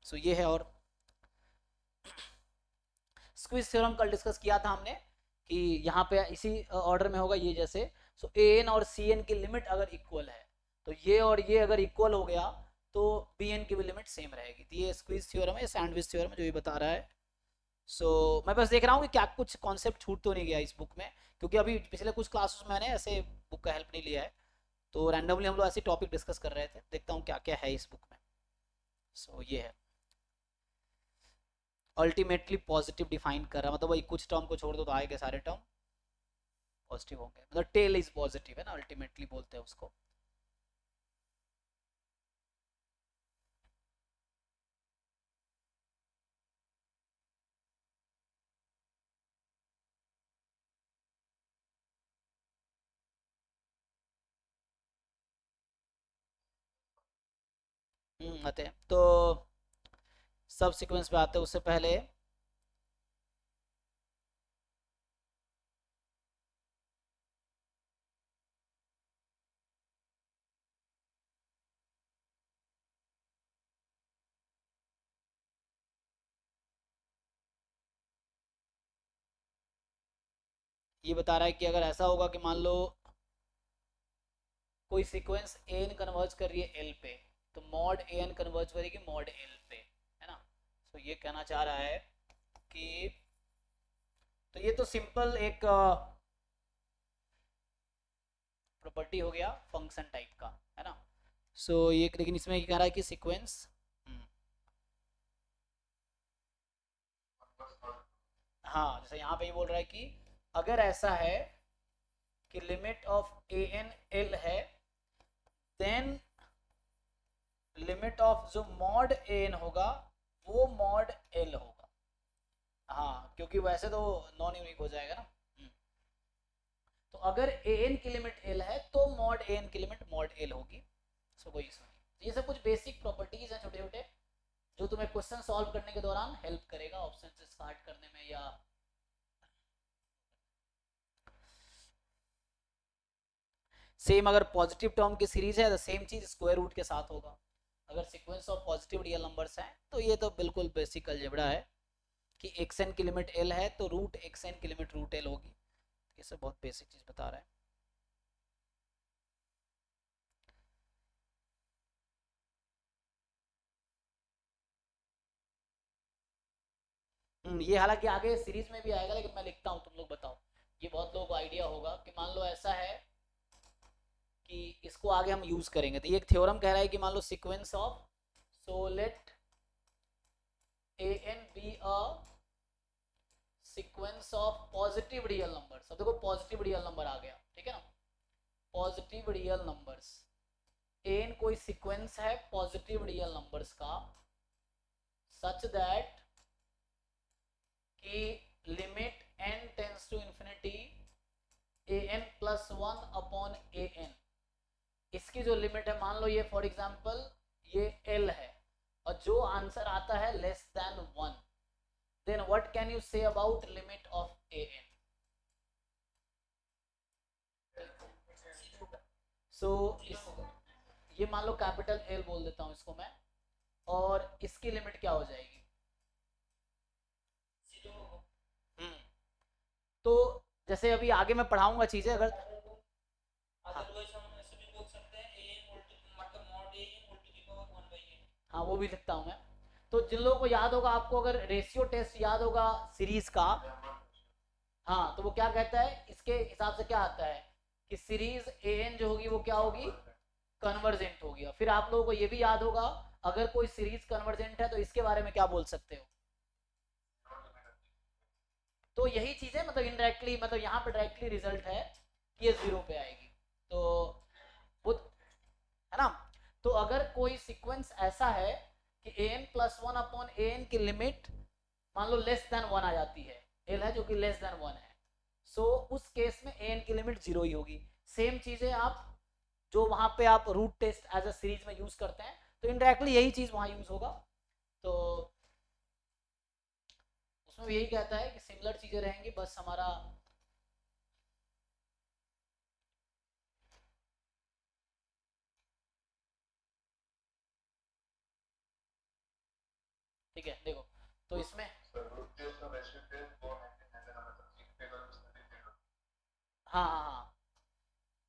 सो ये है। और स्क्विज थ्योरम कल डिस्कस किया था हमने कि यहाँ पे इसी ऑर्डर में होगा ये जैसे, सो ए एन और सी एन की लिमिट अगर इक्वल है, तो ये और ये अगर इक्वल हो गया तो बी एन की भी लिमिट सेम रहेगी। तो ये स्क्विज थ्योरम है, सैंडविच थ्योरम जो ये बता रहा है। सो मैं बस देख रहा हूँ कि क्या कुछ कॉन्सेप्ट छूट तो नहीं गया इस बुक में, क्योंकि अभी पिछले कुछ क्लासेस में मैंने ऐसे बुक का हेल्प नहीं लिया है, तो रैंडमली हम लोग ऐसे टॉपिक डिस्कस कर रहे थे। देखता हूँ क्या क्या है इस बुक में। सो ये है अल्टीमेटली पॉजिटिव डिफाइन कर रहा, मतलब वही कुछ टर्म को छोड़ दो तो आएंगे सारे टर्म पॉजिटिव होंगे, मतलब टेल इज पॉजिटिव है ना, अल्टीमेटली बोलते हैं उसको। आते हैं तो सब सीक्वेंस पे आते हैं, उससे पहले ये बता रहा है कि अगर ऐसा होगा कि मान लो कोई सीक्वेंस एन कन्वर्ज कर रही है एल पे, तो मॉड एन कन्वर्ज करेगी मॉड एल पे, है ना। तो ये कहना चाह रहा है कि, तो ये तो सिंपल एक प्रॉपर्टी हो गया फंक्शन टाइप का, है ना। सो ये लेकिन इसमें ये कह रहा है कि सीक्वेंस, हाँ जैसे यहाँ पे ये बोल रहा है कि अगर ऐसा है कि limit of a n l है, देन लिमिट ऑफ जो मॉड ए एन होगा वो मॉड एल होगा। हाँ क्योंकि वैसे तो नॉन यूनिक हो जाएगा ना। तो अगर ए एन की लिमिट एल है तो मॉड ए एन की लिमिट मॉड एल होगी। सो कोई इशू नहीं। तो ये सब कुछ बेसिक प्रॉपर्टीज हैं छोटे छोटे, जो तुम्हें क्वेश्चन सॉल्व करने के दौरान हेल्प करेगा ऑप्शन से स्टार्ट करने में। या सेम अगर पॉजिटिव टर्म की सीरीज है तो सेम चीज स्क्वायर रूट के साथ होगा। अगर sequence of positive real numbers हैं तो ये तो बिल्कुल बेसिक अलजेब्रा है कि एक्स एन की लिमिट एल है तो रूट एक्स एन की लिमिट रूट एल होगी। ये सब बहुत बेसिक चीज बता रहा है। ये हालांकि आगे सीरीज में भी आएगा, लेकिन मैं लिखता हूँ, तुम लोग बताओ। ये बहुत लोगों को आइडिया होगा कि मान लो ऐसा है कि इसको आगे हम यूज करेंगे, तो ये एक थ्योरम कह रहा है कि मान लो sequence of, so let a n be a sequence of positive real number. अब देखो पॉजिटिव रियल नंबर आ गया, ठीक है ना, पॉजिटिव रियल नंबर्स, एन कोई सीक्वेंस है पॉजिटिव रियल नंबर्स का, सच दैट कि limit n tends to infinity a n plus one upon a n, इसकी जो लिमिट है, मान लो ये फॉर एग्जांपल ये l है, और जो आंसर आता है less than 1, then what can you say about limit of a n. So ये मान लो कैपिटल L बोल देता हूँ इसको मैं, और इसकी लिमिट क्या हो जाएगी, तो जैसे अभी आगे मैं पढ़ाऊंगा चीजें, अगर अदरवाइज हम ऐसे भी बोल सकते हैं an मतलब mod an whole to the power 1 by n। हाँ वो भी लिखता हूँ मैं। तो जिन लोगों को याद होगा, आपको अगर रेशियो टेस्ट याद होगा सीरीज का, हाँ, तो वो क्या कहता है, इसके हिसाब से क्या आता है कि सीरीज ए एन जो होगी वो क्या होगी, कन्वर्जेंट होगी। फिर आप लोगों को ये भी याद होगा, अगर कोई सीरीज कन्वर्जेंट है तो इसके बारे में क्या बोल सकते हो। तो यही चीज है, मतलब इनडायरेक्टली, मतलब यहाँ पे डायरेक्टली रिजल्ट है कि ये 0 पे आएगी, तो वो है ना। तो अगर कोई सीक्वेंस ऐसा है कि a n plus one upon a n की लिमिट मान लो लेस देन 1 आ जाती है, एल है जो कि लेस देन 1 है, सो उस केस में ए एन की लिमिट 0 ही होगी। सेम चीजें आप जो वहां पे आप root test as a series में यूज करते हैं, तो इनडायरेक्टली यही चीज वहां यूज होगा। तो उसमें भी यही कहता है कि सिमिलर चीजें रहेंगी, बस हमारा ठीक है। देखो तो इसमें हाँ हाँ हाँ,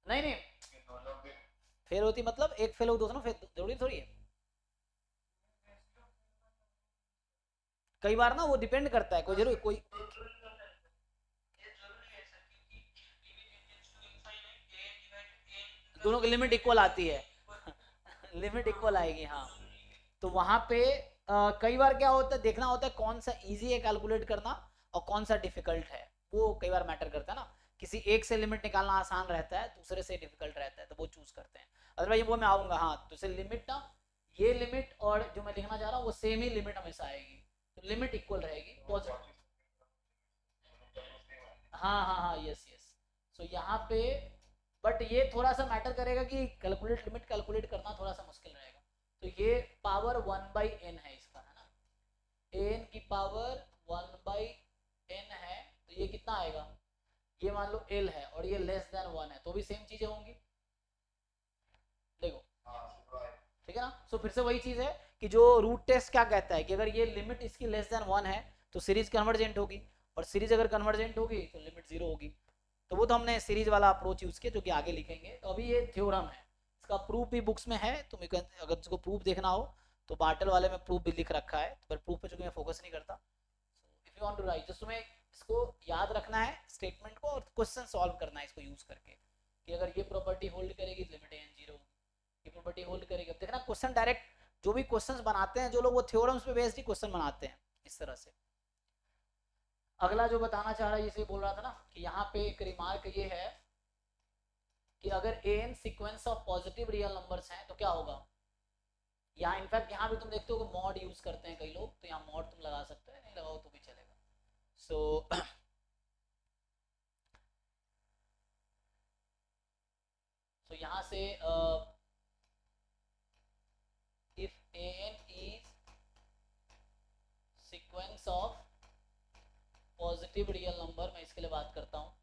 नहीं नहीं, फेल होती मतलब एक फेल हो दूसरा फेल, जरूरी थोड़ी है। कई बार ना वो डिपेंड करता है, कोई जरूरी कोई दोनों की लिमिट इक्वल आती है लिमिट इक्वल आएगी, हाँ। तो वहां पे कई बार क्या होता है, देखना होता है कौन सा इजी है कैलकुलेट करना और कौन सा डिफिकल्ट है, वो कई बार मैटर करता है ना। किसी एक से लिमिट निकालना आसान रहता है, दूसरे से डिफिकल्ट रहता है, तो वो चूज करते हैं। अदरवाइज वो मैं आऊंगा, हाँ, तो से लिमिट ना, ये लिमिट और जो मैं लिखना चाह रहा हूँ वो सेम ही लिमिट हमेशा आएगी, तो लिमिट इक्वल रहेगी पॉजिटिव। हाँ हाँ हाँ, यस यस। सो यहाँ पे बट ये थोड़ा सा मैटर करेगा कि कैलकुलेट लिमिट कैलकुलेट करना थोड़ा सा मुश्किल रहेगा। तो ये पावर 1/n है इसका, है ना, n की पावर 1/n है, तो ये कितना आएगा, ये मान लो l है और ये लेस देन 1 है, तो भी सेम चीजें होंगी, देखो, ठीक है ना। सो फिर से वही चीज है कि जो रूट टेस्ट क्या कहता है कि अगर ये लिमिट इसकी लेस देन 1 है तो सीरीज कन्वर्जेंट होगी, और सीरीज अगर कन्वर्जेंट होगी तो लिमिट 0 होगी। तो वो तो हमने सीरीज वाला अप्रोच यूज किया जो कि आगे लिखेंगे। तो अभी ये थ्योरम है, इसका प्रूफ भी बुक्स में है, तुम अगर इसको प्रूफ देखना हो तो बार्टल वाले में प्रूफ भी लिख रखा है, पर प्रूफ पे चूंकि मैं फोकस नहीं करता। If you want to write, just तुम्हें इसको याद रखना है स्टेटमेंट को, और क्वेश्चन सॉल्व करना है इसको यूज करके, कि अगर ये प्रॉपर्टी होल्ड करेगी तो लिमिट एन 0 होगी, ये प्रॉपर्टी होल्ड करेगी। अब देखना क्वेश्चन डायरेक्ट जो भी क्वेश्चंस बनाते हैं जो लोग, वो थ्योरम्स पे बेस्ड ही क्वेश्चन बनाते हैं इस तरह से। अगला जो बताना चाह रहा है, जैसे बोल रहा था ना कि यहाँ पे एक रिमार्क ये है कि अगर an sequence of positive real numbers हैं तो क्या होगा, यहाँ इनफैक्ट यहाँ भी तुम देखते हो कि मॉड यूज करते हैं कई लोग, तो यहाँ मॉड तुम लगा सकते हो, नहीं लगाओ तो भी चलेगा। सो सो यहाँ से if a n is sequence of positive real number, मैं इसके लिए बात करता हूँ,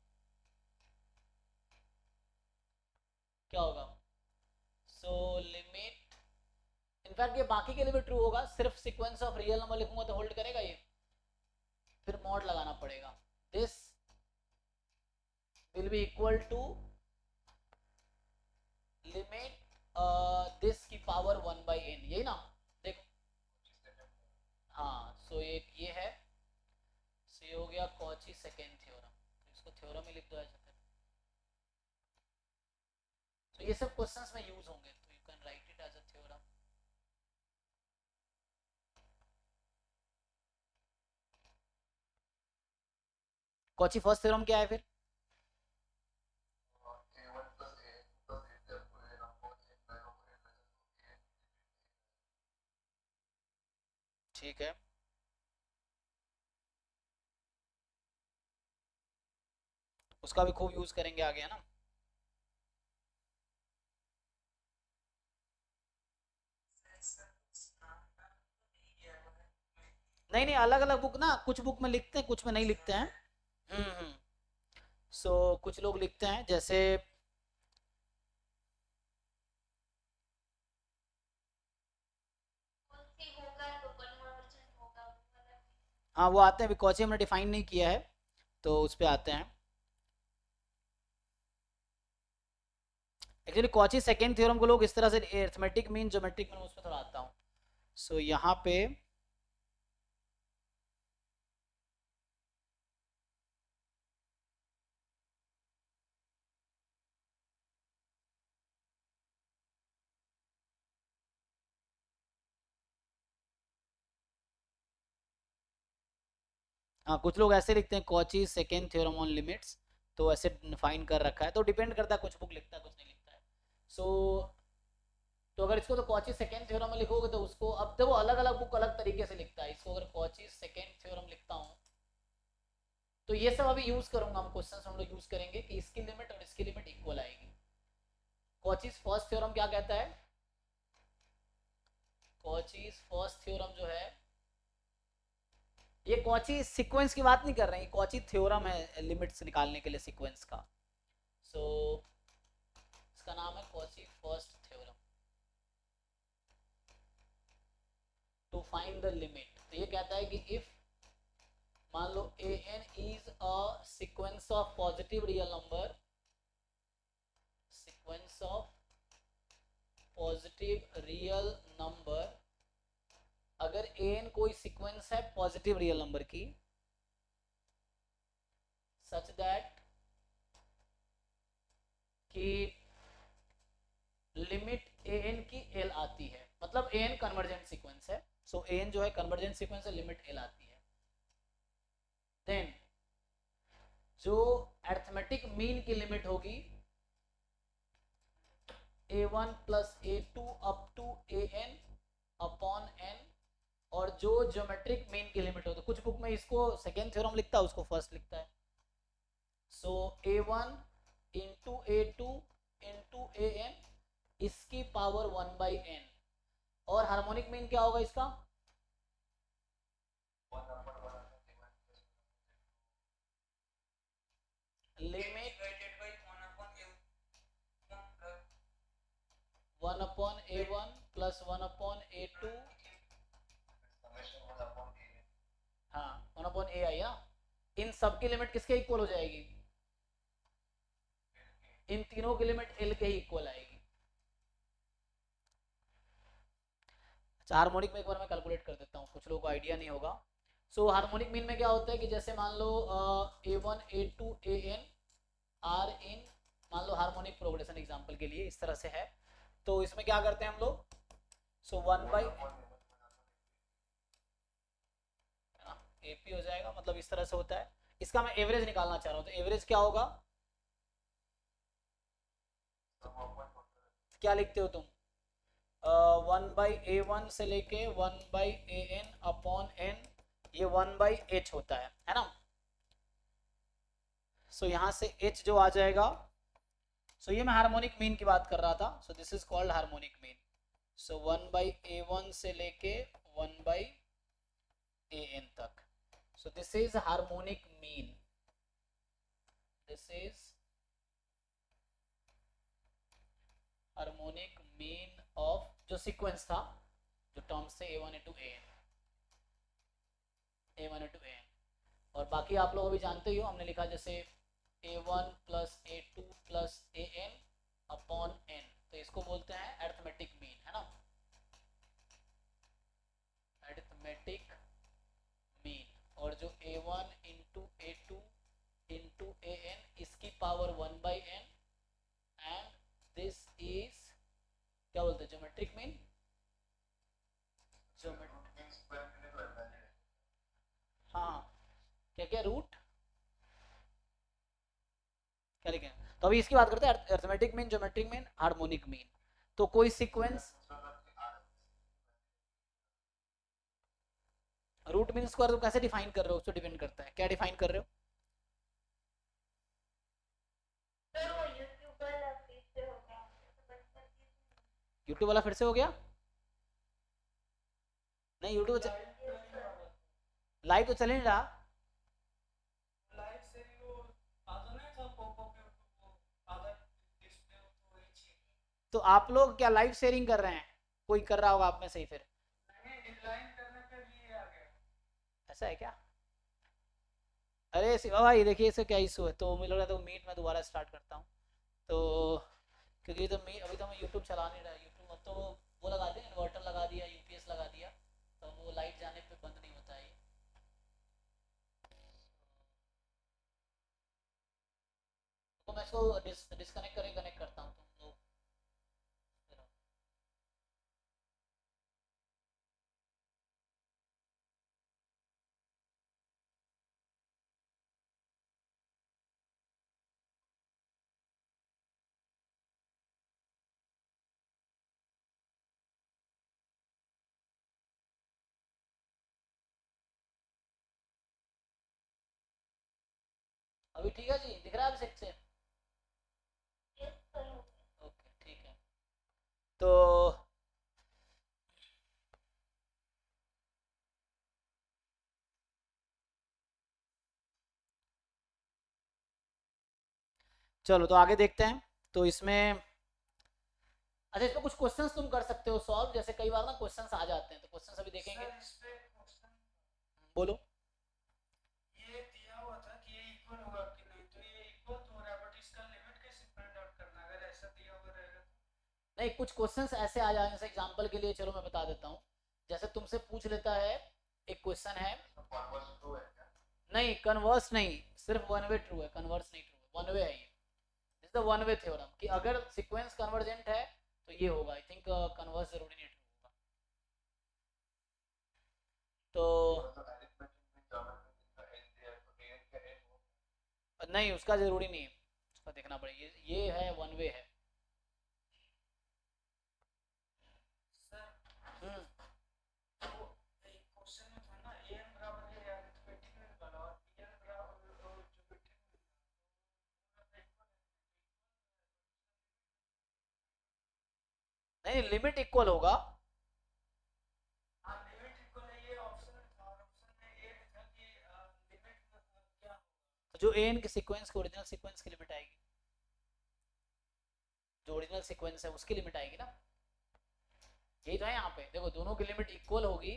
क्या होगा, सो लिमिट, इनफैक्ट ये बाकी के लिए भी ट्रू होगा, सिर्फ सीक्वेंस ऑफ रियल नंबर लिखूंगा तो होल्ड करेगा ये, फिर मॉड लगाना पड़ेगा, this will be equal to limit this की पावर 1/n, यही ना, देखो, हाँ। सो एक ये है, कॉची सेकेंड थ्योरम, इसको थ्योरम ही लिख दो ऐसे फिर। तो ये सब क्वेश्चंस में यूज होंगे, तो you can write it as a theorem. Cauchy first theorem क्या है फिर? ठीक है, उसका भी खूब यूज करेंगे आगे, है ना। नहीं नहीं, अलग अलग बुक ना, कुछ बुक में लिखते हैं कुछ में नहीं लिखते हैं। हम्म। सो कुछ लोग लिखते हैं जैसे, हाँ वो आते हैं, अभी कॉची हमने डिफाइन नहीं किया है तो उस पर आते हैं। एक्चुअली कॉची सेकेंड थ्योरम को लोग इस तरह से, अरिथमेटिक मीन, ज्योमेट्रिक मीन, उस पर थोड़ा आता हूँ। सो यहाँ पे हाँ, कुछ लोग ऐसे लिखते हैं Cauchy second theorem on limits, तो ऐसे डिफाइन कर रखा है, तो डिपेंड करता है, कुछ बुक लिखता है कुछ नहीं लिखता है। सो तो अगर इसको तो कॉची सेकेंड थ्योरम में लिखोगे तो उसको, अब देखो अलग अलग बुक अलग तरीके से लिखता है इसको। अगर कॉची सेकेंड थ्योरम लिखता हूँ तो ये सब अभी यूज करूंगा, हम क्वेश्चन हम लोग यूज करेंगे कि इसकी लिमिट और इसकी लिमिट इक्वल आएगी। कॉचीज फर्स्ट थ्योरम क्या कहता है? कॉचीज फर्स्ट थ्योरम जो है, ये कॉची सीक्वेंस की बात नहीं कर रहे हैं, कॉची थ्योरम है लिमिट्स निकालने के लिए सीक्वेंस का। सो इसका नाम है Cauchy first theorem to find the limit. तो ये कहता है कि इफ मान लो a n is a sequence of positive real number, sequence of positive real number, अगर ए एन कोई सीक्वेंस है पॉजिटिव रियल नंबर की, सच दैट कि लिमिट ए एन की एल आती है, मतलब ए एन कन्वर्जेंट सीक्वेंस है। सो ए एन जो है कन्वर्जेंट सीक्वेंस है, लिमिट एल आती है। देन जो अरिथमेटिक मीन की लिमिट होगी a1 plus a2 up to a n upon n, और जो ज्योमेट्रिक मीन की लिमिट हो, तो कुछ बुक में इसको सेकेंड थ्योरम लिखता है, उसको फर्स्ट लिखता है। सो a1 into a2 into an, इसकी पावर 1/n, और हार्मोनिक मीन क्या होगा इसका? Limit 1 upon a1 plus 1 upon a2, हाँ 1 अपॉन a आई ना, इन सब की लिमिट किसके इक्वल हो जाएगी? इन तीनों की लिमिट एल के ही इक्वल आएगी। अच्छा, हार्मोनिक में एक बार मैं कैलकुलेट कर देता हूँ, कुछ लोगों को आइडिया नहीं होगा। सो हार्मोनिक मीन में क्या होता है कि जैसे मान लो a1 a2 an are in, मान लो हार्मोनिक प्रोग्रेशन एग्जांपल के लिए इस तरह से है, तो इसमें क्या करते हैं हम लोग? सो 1/, एपी हो जाएगा, मतलब इस तरह से होता है। इसका मैं एवरेज निकालना चाह रहा हूँ, तो एवरेज क्या होगा? क्या लिखते हो तुम? 1/a1 से लेके 1/an अपॉन n, ये 1/h होता है ना। सो यहाँ से h जो आ जाएगा, सो ये मैं हार्मोनिक मीन की बात कर रहा था, so this is called harmonic mean. So 1/a1 से लेके 1/an तक, सो this is harmonic mean, this is harmonic mean of जो सीक्वेंस था, जो टर्म्स थे a1 into an, a1 into an, और बाकी आप लोग अभी जानते ही हो, हमने लिखा जैसे a1 plus a2 plus an upon n, तो इसको बोलते हैं अरिथमेटिक मीन, है ना, अरिथमेटिक मीन। और जो a1 इंटू a2 रूट क्या लिखे? तो अभी इसकी बात करते हैं, arithmetic mean, geometric mean, harmonic mean. तो कोई सीक्वेंस, रूट मीन स्क्वायर तुम कैसे डिफाइन कर रहे हो, उससे डिपेंड करता है क्या डिफाइन कर रहे हो। यूट्यूब वाला फिर से हो गया? नहीं यूट्यूब लाइव तो चल नहीं रहा। लाइव से वो आता नहीं था पॉपअप वो आधा डिस्प्ले तो वही चीज। तो आप लोग क्या लाइव शेयरिंग कर रहे हैं? कोई कर रहा होगा आप में से ही फिर। नहीं डिक्लाइन करने पे भी आ गया। ऐसा है क्या? अरे शिवा भाई देखिए इससे क्या इशू है, तो मुझे लग रहा था मीट में दोबारा स्टार्ट करता हूँ। तो क्योंकि तो मी अभी तो मैं यूट्यूब चला नहीं रहा, यूट्यूब अब तो वो लगा दिया, इन्वर्टर लगा दिया, यूपीएस लगा दिया, तो वो लाइट जाने पे बंद नहीं होता है ये। तो मैं इसको डिस्कनेक्ट करके कनेक्ट करता हूँ तुम लोग। अभी ठीक है जी, दिख रहा है अभिषेक से? ओके ठीक है। तो चलो तो आगे देखते हैं। तो इसमें अच्छा, इसमें कुछ क्वेश्चंस तुम कर सकते हो सॉल्व, जैसे कई बार ना क्वेश्चंस आ जाते हैं, तो क्वेश्चंस अभी देखेंगे। सर इस पे क्वेश्चन बोलो। ये दिया हुआ था कि ये इक्वल होगा कि नहीं, तो ये इक्वल तो हो रहा है बट इसका लिमिट कैसे फाइंड आउट करना अगर ऐसा दिया हुआ रहेगा तो। नहीं कुछ क्वेश्चंस ऐसे आ जाए, जैसे एग्जांपल के लिए चलो मैं बता देता हूँ। जैसे तुमसे पूछ लेता है, एक क्वेश्चन है, नहीं कन्वर्स नहीं, सिर्फ वन वे ट्रू है, कन्वर्स नहीं ट्रू, वन वे है ये। This the one way theorem कि अगर सीक्वेंस कन्वर्जेंट है तो ये होगा। आई थिंक कन्वर्स जरूरी नहीं ट्रू होगा। तो नहीं उसका जरूरी नहीं है, उसका देखना पड़ेगा, ये है वन वे है। सर हम्म। वो एक क्वेश्चन में था ना an बराबर ये अरिथमेटिक में वाला और bn बराबर ज्योमेट्रिक में। नहीं लिमिट इक्वल होगा। हाँ लिमिट इक्वल है ये ऑप्शन में था, और ऑप्शन में ये भी था कि लिमिट क्या तो जो एन के सीक्वेंस को ओरिजिनल सीक्वेंस की लिमिट आएगी, जो ओरिजिनल सीक्वेंस है उसकी लिमिट आएगी ना। यही तो है यहाँ पे, देखो दोनों की लिमिट इक्वल होगी।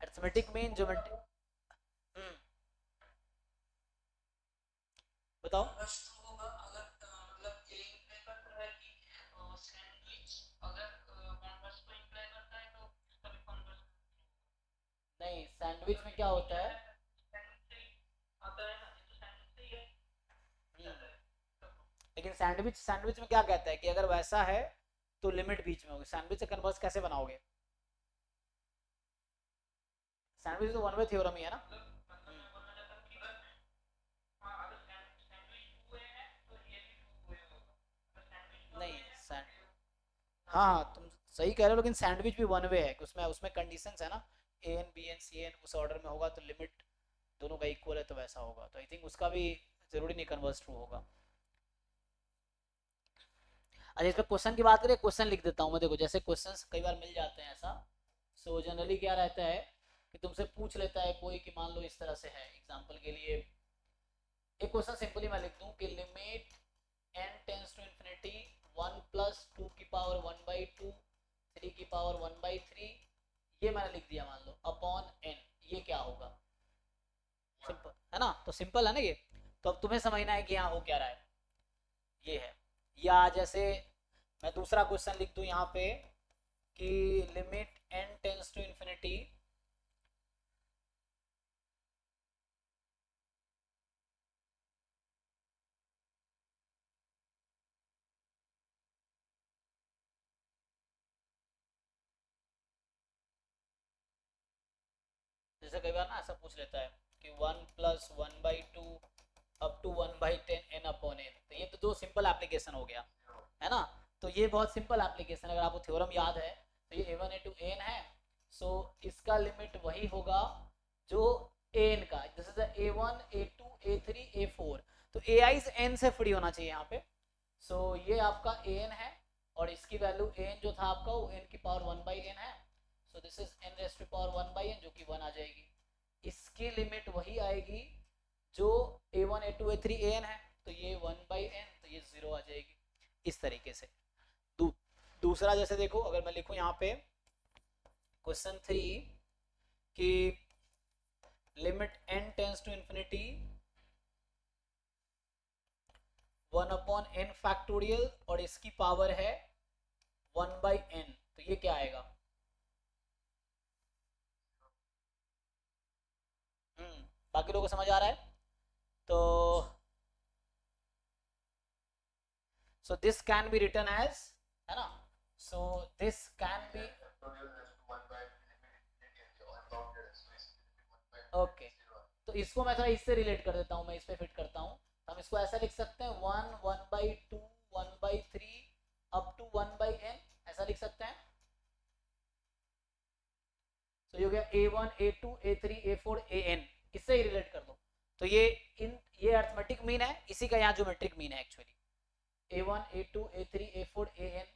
Arithmetic mean geometric. बताओ। कन्वर्स ट्रू होगा अगर मतलब ये इंप्लाई करता है कि सैंडविच अगर कन्वर्स को इंप्लाई करता है तो इसका भी कन्वर्स नहीं सैंडविच में क्या होता है? आता है ना, ये तो सैंडविच से ही है। लेकिन सैंडविच सैंडविच में क्या कहता है कि अगर वैसा है तो लिमिट बीच में होगी। सैंडविच से कन्वर्स कैसे बनाओगे? सैंडविच तो वन वे थ्योरम ही है ना। नहीं सैंड हाँ तुम सही कह रहे हो, लेकिन सैंडविच भी वन वे है कि उसमें उसमें कंडीशंस है ना, a n b n c n उस ऑर्डर में होगा तो लिमिट दोनों का इक्वल है तो वैसा होगा। तो आई थिंक उसका भी जरूरी नहीं कन्वर्स ट्रू होगा। अच्छा इस पर क्वेश्चन की बात करें, क्वेश्चन लिख देता हूँ मैं। देखो जैसे क्वेश्चंस कई बार मिल जाते हैं ऐसा, सो जनरली क्या रहता है कि तुमसे पूछ लेता है कोई कि मान लो इस तरह से है, एग्जांपल के लिए एक क्वेश्चन सिंपली मैं लिख दूं कि limit n tends to infinity 1 plus 2 की पावर 1 बाई 2 3 की पावर 1 बाई 3, ये मैंने लिख दिया मान लो अपॉन n, ये क्या होगा? सिंपल है ना, तो सिंपल है ना ये। तो अब तुम्हें समझना है कि यहाँ हो क्या रहा है, ये है। या जैसे मैं दूसरा क्वेश्चन लिख दूं यहाँ पे कि limit n tends to infinity, जैसे कई बार ना ऐसा पूछ लेता है कि 1+1/2 up to 1/10 n upon n। तो ये तो दो सिंपल एप्लीकेशन हो गया है ना। तो ये बहुत सिंपल एप्लीकेशन, अगर आपको थ्योरम याद है तो ये a1 a2 an है। सो इसका लिमिट वही होगा जो an का, this is a1 a2 a3 a4। तो ai's n से फ्री होना चाहिए यहाँ पे। सो ये आपका an है और इसकी वैल्यू an जो था आपका वो n की पावर 1/n है। So this is n raise to power 1/n जो कि 1 आ जाएगी। इसकी लिमिट वही आएगी जो a1 a2 a3 an है, तो ये 1/n, तो ये 0 आ जाएगी। इस तरीके से दूसरा जैसे देखो, अगर मैं लिखूं यहाँ पे क्वेश्चन 3 कि limit n tends to infinity 1/n factorial और इसकी पावर है 1/n, तो ये क्या आएगा? बाकी लोगों को समझ आ रहा है? तो so this can be written as, है ना, so this can be okay. तो इसको मैं थोड़ा इससे रिलेट कर देता हूँ, मैं इस पे फिट करता हूँ। हम इसको ऐसा लिख सकते हैं 1 1/2 1/3 अप टू 1/n, ऐसा लिख सकते हैं। तो ये हो गया a1 a2 a3 a4 an, इससे ही रिलेट कर दो। तो ये अर्थमेटिक मीन है, इसी का यहाँ ज्योमेट्रिक मीन है actually, a1 a2 a3 a4 an।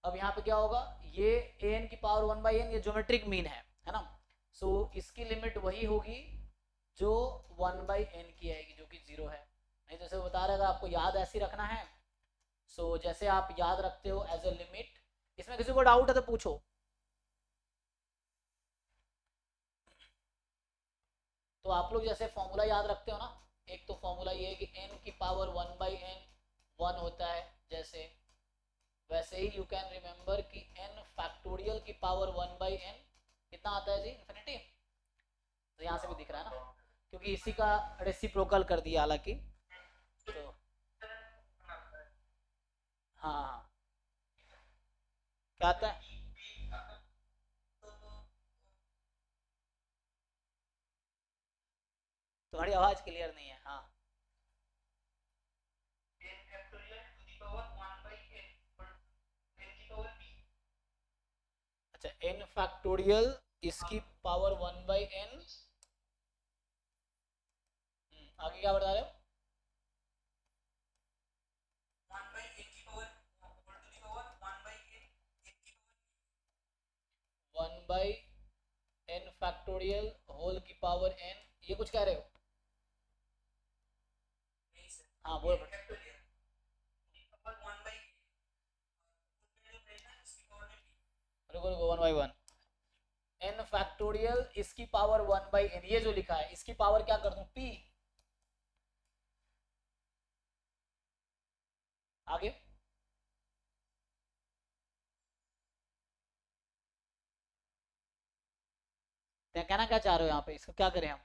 अब यहाँ पे क्या होगा, ये an की पावर 1/n ये ज्योमेट्रिक मीन है ना। सो इसकी लिमिट वही होगी जो 1/n की आएगी जो कि 0 है। नहीं तो जैसे बता रहे, अगर आपको याद ऐसे रखना है, सो जैसे आप याद रखते हो एज ए लिमिट। इसमें किसी को डाउट है तो पूछो। तो आप लोग जैसे फॉर्मूला याद रखते हो ना, एक तो फॉर्मूला ये है कि n की पावर 1/n 1 होता है, जैसे वैसे ही यू कैन रिमेंबर कि n फैक्टोरियल की पावर 1/n कितना आता है जी, इन्फिनिटी। तो यहाँ से भी दिख रहा है ना, क्योंकि इसी का रेसिप्रोकल कर दिया हालांकि। तो हाँ हाँ, क्या आता है? तुम्हारी आवाज क्लियर नहीं है। हाँ, अच्छा, n फैक्टोरियल इसकी पावर 1/n। आगे क्या बता रहे हो? 1/n फैक्टोरियल होल की पावर n, ये कुछ कह रहे हो? हाँ बोलो। रुको रुको, 1/1 n फैक्टोरियल इसकी पावर 1/n, ये जो लिखा है इसकी पावर क्या कर दूं, p। आगे कहना क्या चाह रहे हो यहाँ पे, इसको क्या करें हम?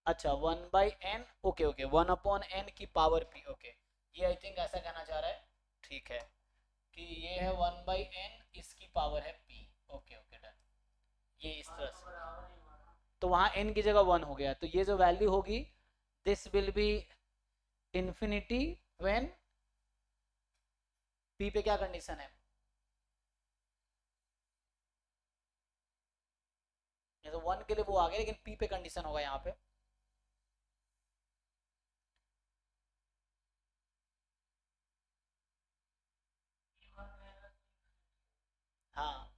अच्छा 1/n, ओके ओके, 1/n की पावर p, ओके। ये आई थिंक ऐसा कहना चाह रहा है, ठीक है, कि ये है 1/n इसकी पावर है p। ओके ओके डन, ये इस तरह से। तो वहाँ n की जगह 1 हो गया, तो ये जो वैल्यू होगी this will B infinity when p पे क्या कंडीशन है? ये तो 1 के लिए वो आ गया, लेकिन p पे कंडीशन होगा यहाँ पे। हाँ,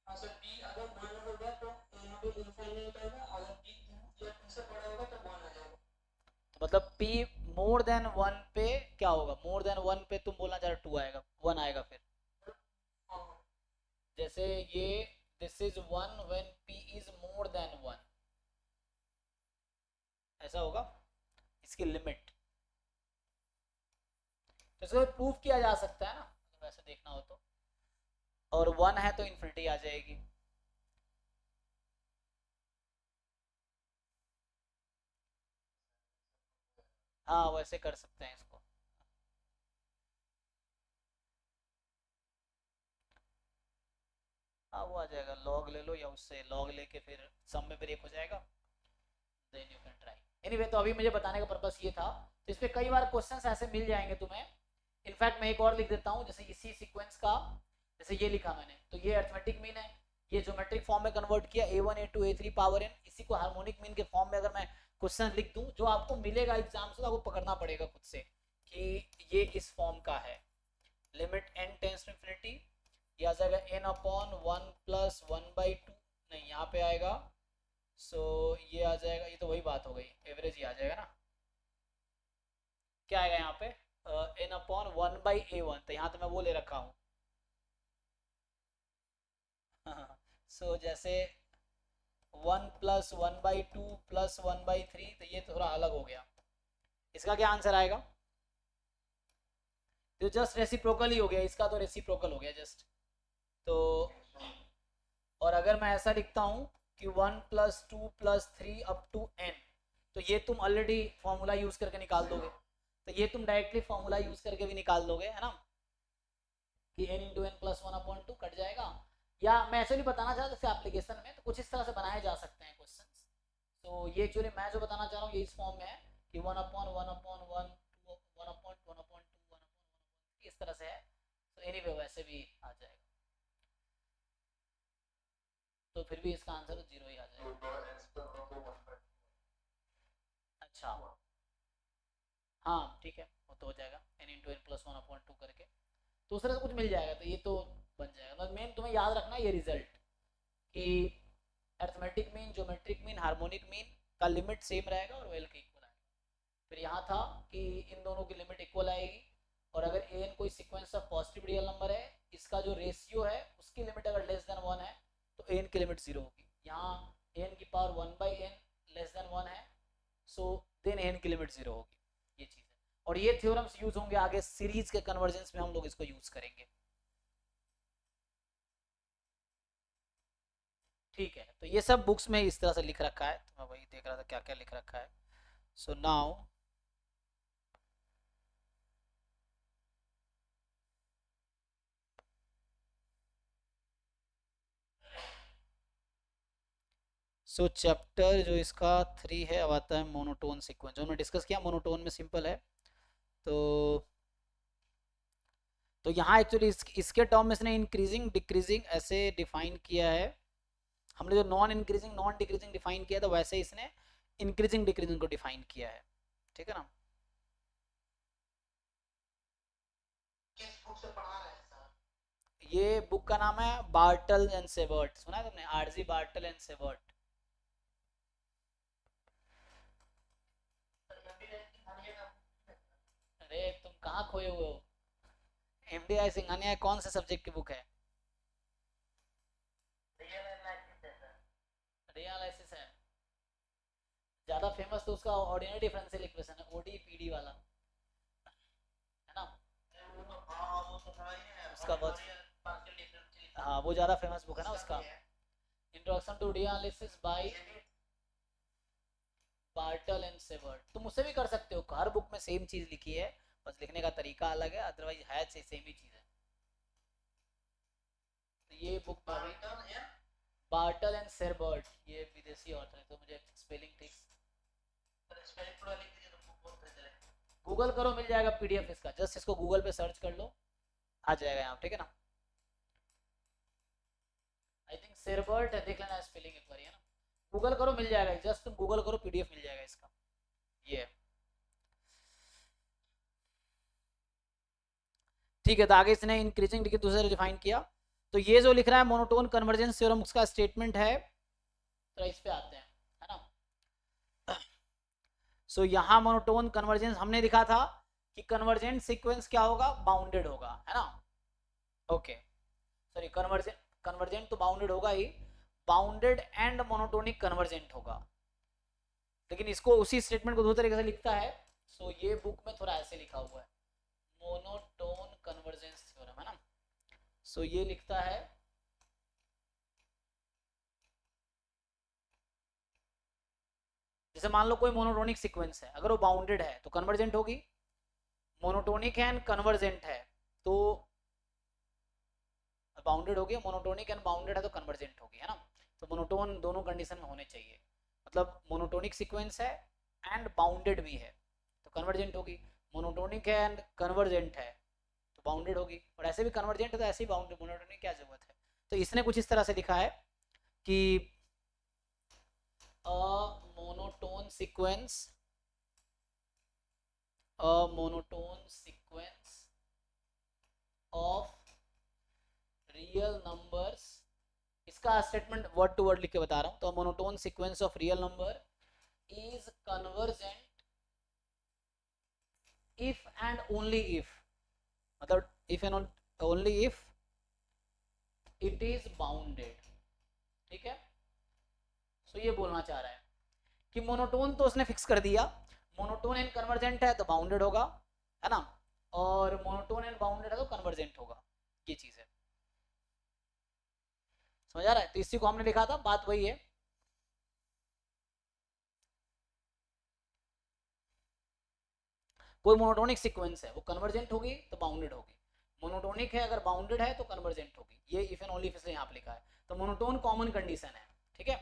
अगर p अगर 1 होगा तो यहाँ पे इनफाइनाइट आएगा, अगर p 2 या 2 से बड़ा होगा तो 1 आ जाएगा। तो मतलब p मोर देन 1 पे क्या होगा, मोर देन 1 पे तुम बोलना चाह रहे 2 आएगा, 1 आएगा फिर। जैसे ये this is 1 when p is more than 1, ऐसा होगा इसकी लिमिट। तो इसको प्रूव किया जा सकता है ना, अगर वैसे देखना हो तो, और 1 है तो इन्फिनिटी आ जाएगी। हाँ वैसे कर सकते हैं इसको। हाँ वो आ जाएगा, लॉग ले लो या उससे लॉग लेके फिर सम में ब्रेक हो जाएगा, then you can try. Anyway तो अभी मुझे बताने का पर्पस ये था, तो इस पे कई बार क्वेश्चंस ऐसे मिल जाएंगे तुम्हें। इनफैक्ट मैं एक और लिख देता हूँ, जैसे इसी सीक्वेंस का, जैसे ये लिखा मैंने, तो ये अर्थमेटिक मीन है, ये ज्योमेट्रिक फॉर्म में कन्वर्ट किया a1 a2 a3 power n, इसी को हार्मोनिक मीन के फॉर्म में अगर मैं क्वेश्चन लिख दूं, जो आपको मिलेगा एग्जाम से, तो आपको पकड़ना पड़ेगा खुद से कि ये इस फॉर्म का है, limit n tends to infinity, ये आ जाएगा n अपॉन 1 प्लस 1/2, नहीं यहाँ पे आएगा, सो ये आ जाएगा, ये तो वही बात हो गई, एवरेज ही आ जाएगा ना, क्या आएगा यहाँ पे, n अपॉन 1/a1, तो यहाँ तो मैं वो ले रखा हूँ। सो जैसे 1 प्लस 1/2 प्लस 1/3, तो ये थोड़ा अलग हो गया, इसका क्या आंसर आएगा, तो जस्ट रेसिप्रोकल ही हो गया, इसका तो रेसिप्रोकल हो गया जस्ट। तो और अगर मैं ऐसा लिखता हूँ कि 1 plus 2 plus 3 up to n, तो ये तुम ऑलरेडी फॉर्मूला यूज करके निकाल दोगे, तो ये तुम डायरेक्टली फॉर्मूला यूज करके भी निकाल दोगे, है ना, कि n into n plus 1/2 cut जाएगा। या मैं ऐसे नहीं बताना चाहता जैसे एप्लीकेशन में, तो कुछ इस तरह से बनाए जा सकते हैं क्वेश्चन। तो ये एक्चुअली मैं जो बताना चाह रहा हूँ ये इस फॉर्म में है कि 1/1/1 1/2 इस तरह से है, तो एनीवे वैसे भी आ जाएगा, तो फिर भी इसका आंसर तो 0 ही आ जाएगा। अच्छा हाँ ठीक है, वो तो हो जाएगा n इंटू एन प्लस 1/2 करके, तो उस तरह से कुछ मिल जाएगा, तो ये तो बन जाएगा। तो मेन तुम्हें याद रखना ये रिजल्ट कि arithmetic mean, geometric mean, harmonic mean का लिमिट सेम रहेगा और वेल के इक्वल आएगा। फिर यहाँ था कि इन दोनों की लिमिट इक्वल आएगी, और अगर ए एन कोई sequence of positive real number है, इसका जो रेशियो है उसकी लिमिट अगर लेस देन 1 है, तो ए एन की लिमिट 0 होगी। यहाँ ए एन की पावर 1/n लेस देन 1 है, सो देन ए एन की लिमिट 0 होगी, ये चीज़ है। और ये थ्योरम्स यूज होंगे आगे सीरीज के कन्वर्जेंस में, हम लोग इसको यूज करेंगे, ठीक है। तो ये सब बुक्स में इस तरह से लिख रखा है, तो मैं वही देख रहा था क्या क्या लिख रखा है। सो नाउ सो चैप्टर जो इसका 3 है, अब आता है मोनोटोन सीक्वेंस, जो हमने डिस्कस किया मोनोटोन में सिंपल है। तो यहाँ एक्चुअली इसके टर्म में इसने इंक्रीजिंग डिक्रीजिंग ऐसे डिफाइन किया है, हमने जो non increasing non decreasing define किया था, वैसे इसने इंक्रीजिंग डिक्रीजिंग को डिफाइन किया है, ठीक है ना। किस बुक से पढ़ा रहे हैं सर? ये बुक का नाम है बार्टल एंड सेवर्ट, सुना है तुमने, आरजी बार्टल एंड सेवर्ट। अरे तुम कहाँ खोए हुए हो, एमडीआई सिंघानिया कौन से सब्जेक्ट की बुक है, रियलाइसिस है, ज्यादा फेमस तो उसका ऑर्डिनरी डिफरेंशियल इक्वेशन है, ओडी पीडी वाला, है ना, उसका बहुत, हाँ वो ज्यादा फेमस बुक है ना उसका, introduction to real analysis by Bartle and Sherbert. तुम उससे भी कर सकते हो, हर बुक में सेम चीज लिखी है, बस लिखने का तरीका अलग है, अदरवाइज है सेम ही चीज है। तो ये बुक बार्टल एंड सेवर्ट, ये विदेशी ऑथर है, तो मुझे स्पेलिंग ठीक, गूगल करो मिल जाएगा पीडीएफ इसका, जस्ट इसको गूगल पे सर्च कर लो, आ जाएगा यहाँ, ठीक है ना। आई थिंक सेवर्ट है, देख लेना स्पेलिंग एक बार, है ना, गूगल करो मिल जाएगा, जस्ट तुम गूगल करो पीडीएफ मिल जाएगा इसका, ये ठीक है। तो आगे इसने इंक्रीजिंग डिक्रीजिंग दूसरे डिफाइन किया, तो ये जो लिख रहा है मोनोटोन कन्वर्जेंस थ्योरम उसका स्टेटमेंट है, तो इस पे आते हैं, है ना। सो यहाँ मोनोटोन कन्वर्जेंस हमने लिखा था कि कन्वर्जेंट सीक्वेंस क्या होगा, बाउंडेड होगा, है ना, ओके, सॉरी कन्वर्जेंट, कन्वर्जेंट तो बाउंडेड होगा ही, बाउंडेड एंड मोनोटोनिक कन्वर्जेंट होगा, लेकिन इसको उसी स्टेटमेंट को दो तरीके से लिखता है। सो ये बुक में थोड़ा ऐसे लिखा हुआ है, मोनोटोन कन्वर्जेंस थ्योरम, है ना। सो ये लिखता है जैसे जैसे मान लो कोई मोनोटोनिक सीक्वेंस है, अगर वो बाउंडेड है तो कन्वर्जेंट होगी, मोनोटोनिक है एंड कन्वर्जेंट है तो बाउंडेड होगी, मोनोटोनिक एंड बाउंडेड है तो कन्वर्जेंट होगी, है ना। तो मोनोटोन दोनों कंडीशन में होने चाहिए, मतलब मोनोटोनिक सीक्वेंस है एंड बाउंडेड भी है तो कन्वर्जेंट होगी, मोनोटोनिक है एंड कन्वर्जेंट है तो बाउंडेड होगी, और ऐसे भी कन्वर्जेंट है तो ऐसे ही बाउंडेड, मोनोटोनिक क्या जरूरत है। तो इसने कुछ इस तरह से लिखा है कि a monotone sequence, a monotone sequence of real numbers, इसका स्टेटमेंट वर्ड टू वर्ड लिख के बता रहा हूं, तो monotone sequence of real number is convergent if and only if, मतलब if and only if it is bounded, ठीक है। सो ये बोलना चाह रहा है कि मोनोटोन तो उसने फिक्स कर दिया, मोनोटोन एंड कन्वर्जेंट है तो बाउंडेड होगा, है ना, और मोनोटोन एंड बाउंडेड है तो कन्वर्जेंट होगा, ये चीज है, समझ आ रहा है। तो इसी को हमने लिखा था, बात वही है। कोई मोनोटोनिक सीक्वेंस है वो कन्वर्जेंट होगी तो बाउंडेड होगी, मोनोटोनिक है अगर बाउंडेड है तो कन्वर्जेंट होगी, ये इफ एंड ओनली इफ यहाँ पे लिखा है। तो मोनोटोन कॉमन कंडीशन है, ठीक है।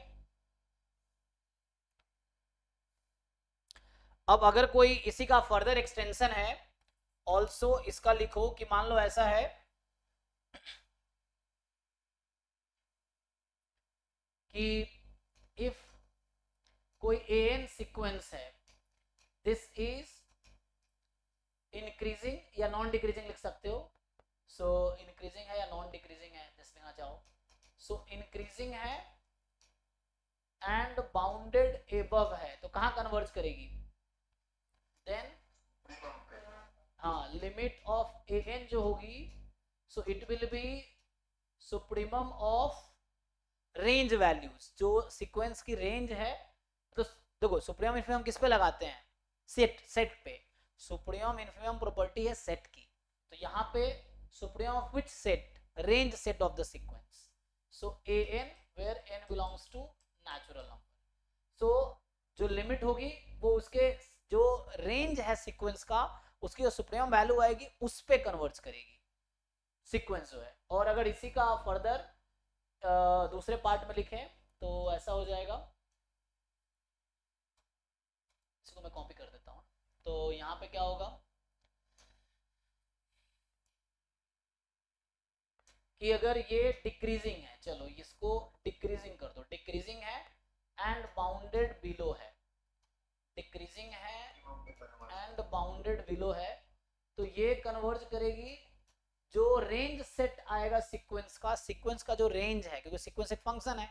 अब अगर कोई इसी का फर्दर एक्सटेंशन है, ऑल्सो इसका लिखो कि मान लो ऐसा है कि इफ कोई एन सीक्वेंस है, दिस इज इंक्रीजिंग या नॉन डिक्रीजिंग लिख सकते हो, सो इंक्रीजिंग है या नॉन डिक्रीजिंग है जिस लिखना चाहो, सो इंक्रीजिंग है एंड बाउंडेड एबव है तो कहां कन्वर्ज करेगी, देन हाँ लिमिट ऑफ ए एन जो होगी, so it will be supremum of range values, जो सीक्वेंस की रेंज है। तो देखो सुप्रीमम इन्फीमम किस पे लगाते हैं, सेट पे, सुप्रीमम इन्फीमम प्रॉपर्टी है सेट की, तो यहाँ पे supremum of which set, range set of the sequence, so a n where n belongs to natural number, so जो लिमिट होगी वो उसके जो रेंज है सीक्वेंस का, उसकी जो सुप्रीमम वैल्यू आएगी उस पे कन्वर्ज करेगी सीक्वेंस जो है। और अगर इसी का फर्दर दूसरे पार्ट में लिखें तो ऐसा हो जाएगा, इसको मैं कॉपी कर देता हूँ, तो यहाँ पे क्या होगा कि अगर ये डिक्रीजिंग है, चलो इसको डिक्रीजिंग कर दो, डिक्रीजिंग है एंड बाउंडेड बिलो है, डिक्रीजिंग है एंड बाउंडेड बिलो है, तो ये कन्वर्ज करेगी जो रेंज सेट आएगा सीक्वेंस का, सीक्वेंस का जो रेंज है, क्योंकि सीक्वेंस एक फंक्शन है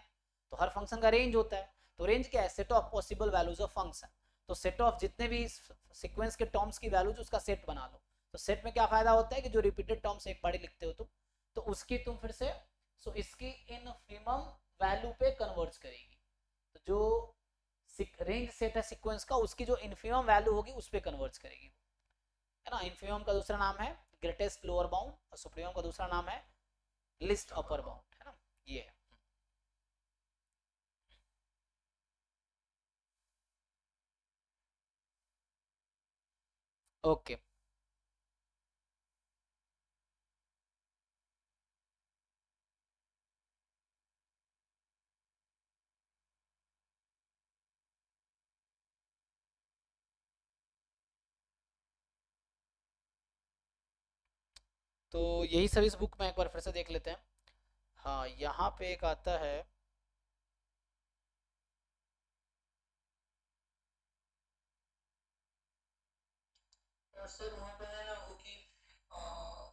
तो हर फंक्शन का रेंज होता है, तो रेंज क्या है, set of possible values of function, तो सेट ऑफ जितने भी सीक्वेंस के टर्म्स की वैल्यूज उसका सेट बना लो, तो सेट में क्या फायदा होता है कि जो रिपीटेड टर्म्स एक बार लिखते हो तुम, तो उसकी तुम फिर से सो इसकी इनफिमम वैल्यू पे कन्वर्ज करेगी, तो जो रेंज सेट है सीक्वेंस का उसकी जो इनफिमम वैल्यू होगी उस पर कन्वर्ज करेगी, है ना। इनफिमम का दूसरा नाम है ग्रेटेस्ट लोअर बाउंड और सुप्रीमम का दूसरा नाम है लिस्ट अपर बाउंड, है ना, ये है। ओके तो यही सब इस बुक में एक बार फिर से देख लेते हैं। हाँ यहाँ पे एक आता है, सर वहाँ पे है ना वो कि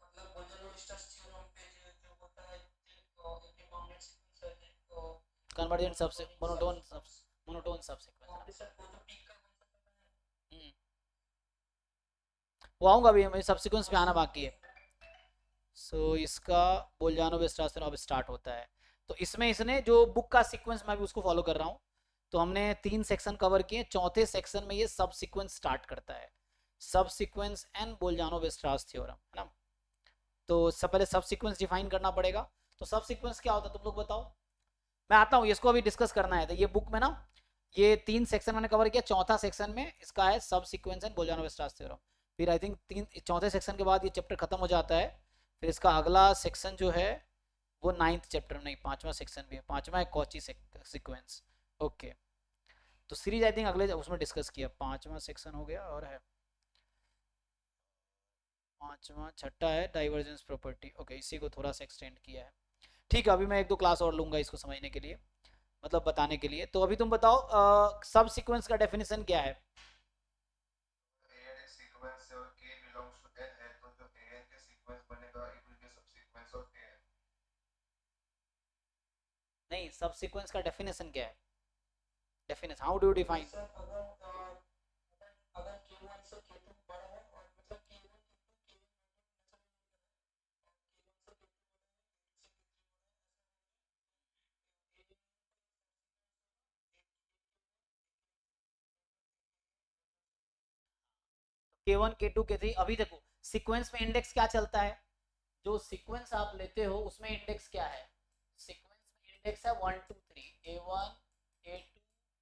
मतलब बोजन स्टार्स थ्योरम पे जो होता है एक बाउंडेड सीक्वेंस है तो कन्वर्जेंट सब मोनोटोन सब सीक्वेंस, वहाँ पे सर वो तो पीक का कॉन्सेप्ट है। वो आऊंगा अभी, मेरे सब सीक्वेंस पे आना बाकी है। सो इसका बोलजानो वेस्टासन अब स्टार्ट होता है, तो इसमें इसने जो बुक का सीक्वेंस मैं भी उसको फॉलो कर रहा हूँ, तो हमने 3 सेक्शन कवर किए, चौथे सेक्शन में ये सब सीक्वेंस स्टार्ट करता है, सब सीक्वेंस एंड बोलजानो वेस्टास थ्योरम, है ना। तो सब पहले सब सीक्वेंस डिफाइन करना पड़ेगा, तो सब सीक्वेंस क्या होता है तुम लोग बताओ, मैं आता हूँ, इसको अभी डिस्कस करना है, तो ये बुक में ना ये 3 सेक्शन मैंने कवर किया, चौथा सेक्शन में इसका है सब सीक्वेंस एंड बोजानो-वेस्ट्रास थ्योरम। फिर आई थिंक चौथे सेक्शन के बाद ये चैप्टर खत्म हो जाता है। फिर इसका अगला सेक्शन जो है वो 9th चैप्टर, नहीं 5वां सेक्शन भी है, 5वां है कॉची सीक्वेंस। ओके, तो सीरीज आई थिंक अगले उसमें डिस्कस किया, 5वां सेक्शन हो गया और है 5वां, छठा है डाइवर्जेंस प्रॉपर्टी। ओके, इसी को थोड़ा सा एक्सटेंड किया है। ठीक है, अभी मैं 1-2 क्लास और लूंगा इसको समझने के लिए, मतलब बताने के लिए। तो अभी तुम बताओ सब सीक्वेंस का डेफिनेशन क्या है? AN एक सीक्वेंस है और K belongs to N है, तो जो AN के सीक्वेंस बनेगा it will be a subsequence of AN। नहीं, सब सीक्वेंस का डेफिनेशन क्या है? Definition, how do you define? Sir अगर K1 से K2 बड़ा है और मतलब K1 K2 K1 K2 K3, अभी देखो सीक्वेंस में इंडेक्स क्या चलता है, जो सीक्वेंस आप लेते हो उसमें इंडेक्स क्या है? सीक्वेंस में इंडेक्स है 1 2 3, A1 A2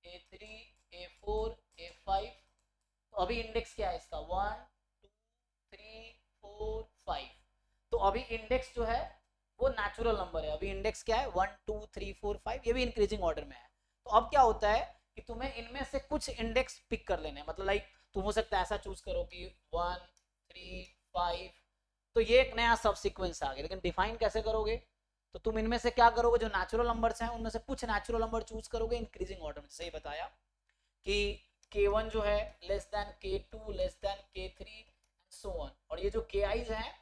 A3 A4 A5। तो अभी इंडेक्स क्या है इसका? 1 2 3 4 5। तो अभी इंडेक्स जो है वो नेचुरल नंबर है। अभी इंडेक्स क्या है? 1 2 3 4 5, ये भी इंक्रीजिंग ऑर्डर में है। तो अब क्या होता है कि तुम्हें इनमें से कुछ इंडेक्स पिक कर लेने हैं, मतलब लाइक तुम हो सकता है ऐसा चूज करो कि 1 3 5, तो ये एक नया सब सीक्वेंस आ गया। लेकिन डिफाइन कैसे करोगे? तो तुम इनमें से क्या करोगे, जो नेचुरल नंबर्स हैं उनमें से कुछ नेचुरल नंबर चूज करोगे इंक्रीजिंग ऑर्डर में। सही बताया कि K1 जो है less than K2 less than K3 and so on. और ये जो KIs हैं,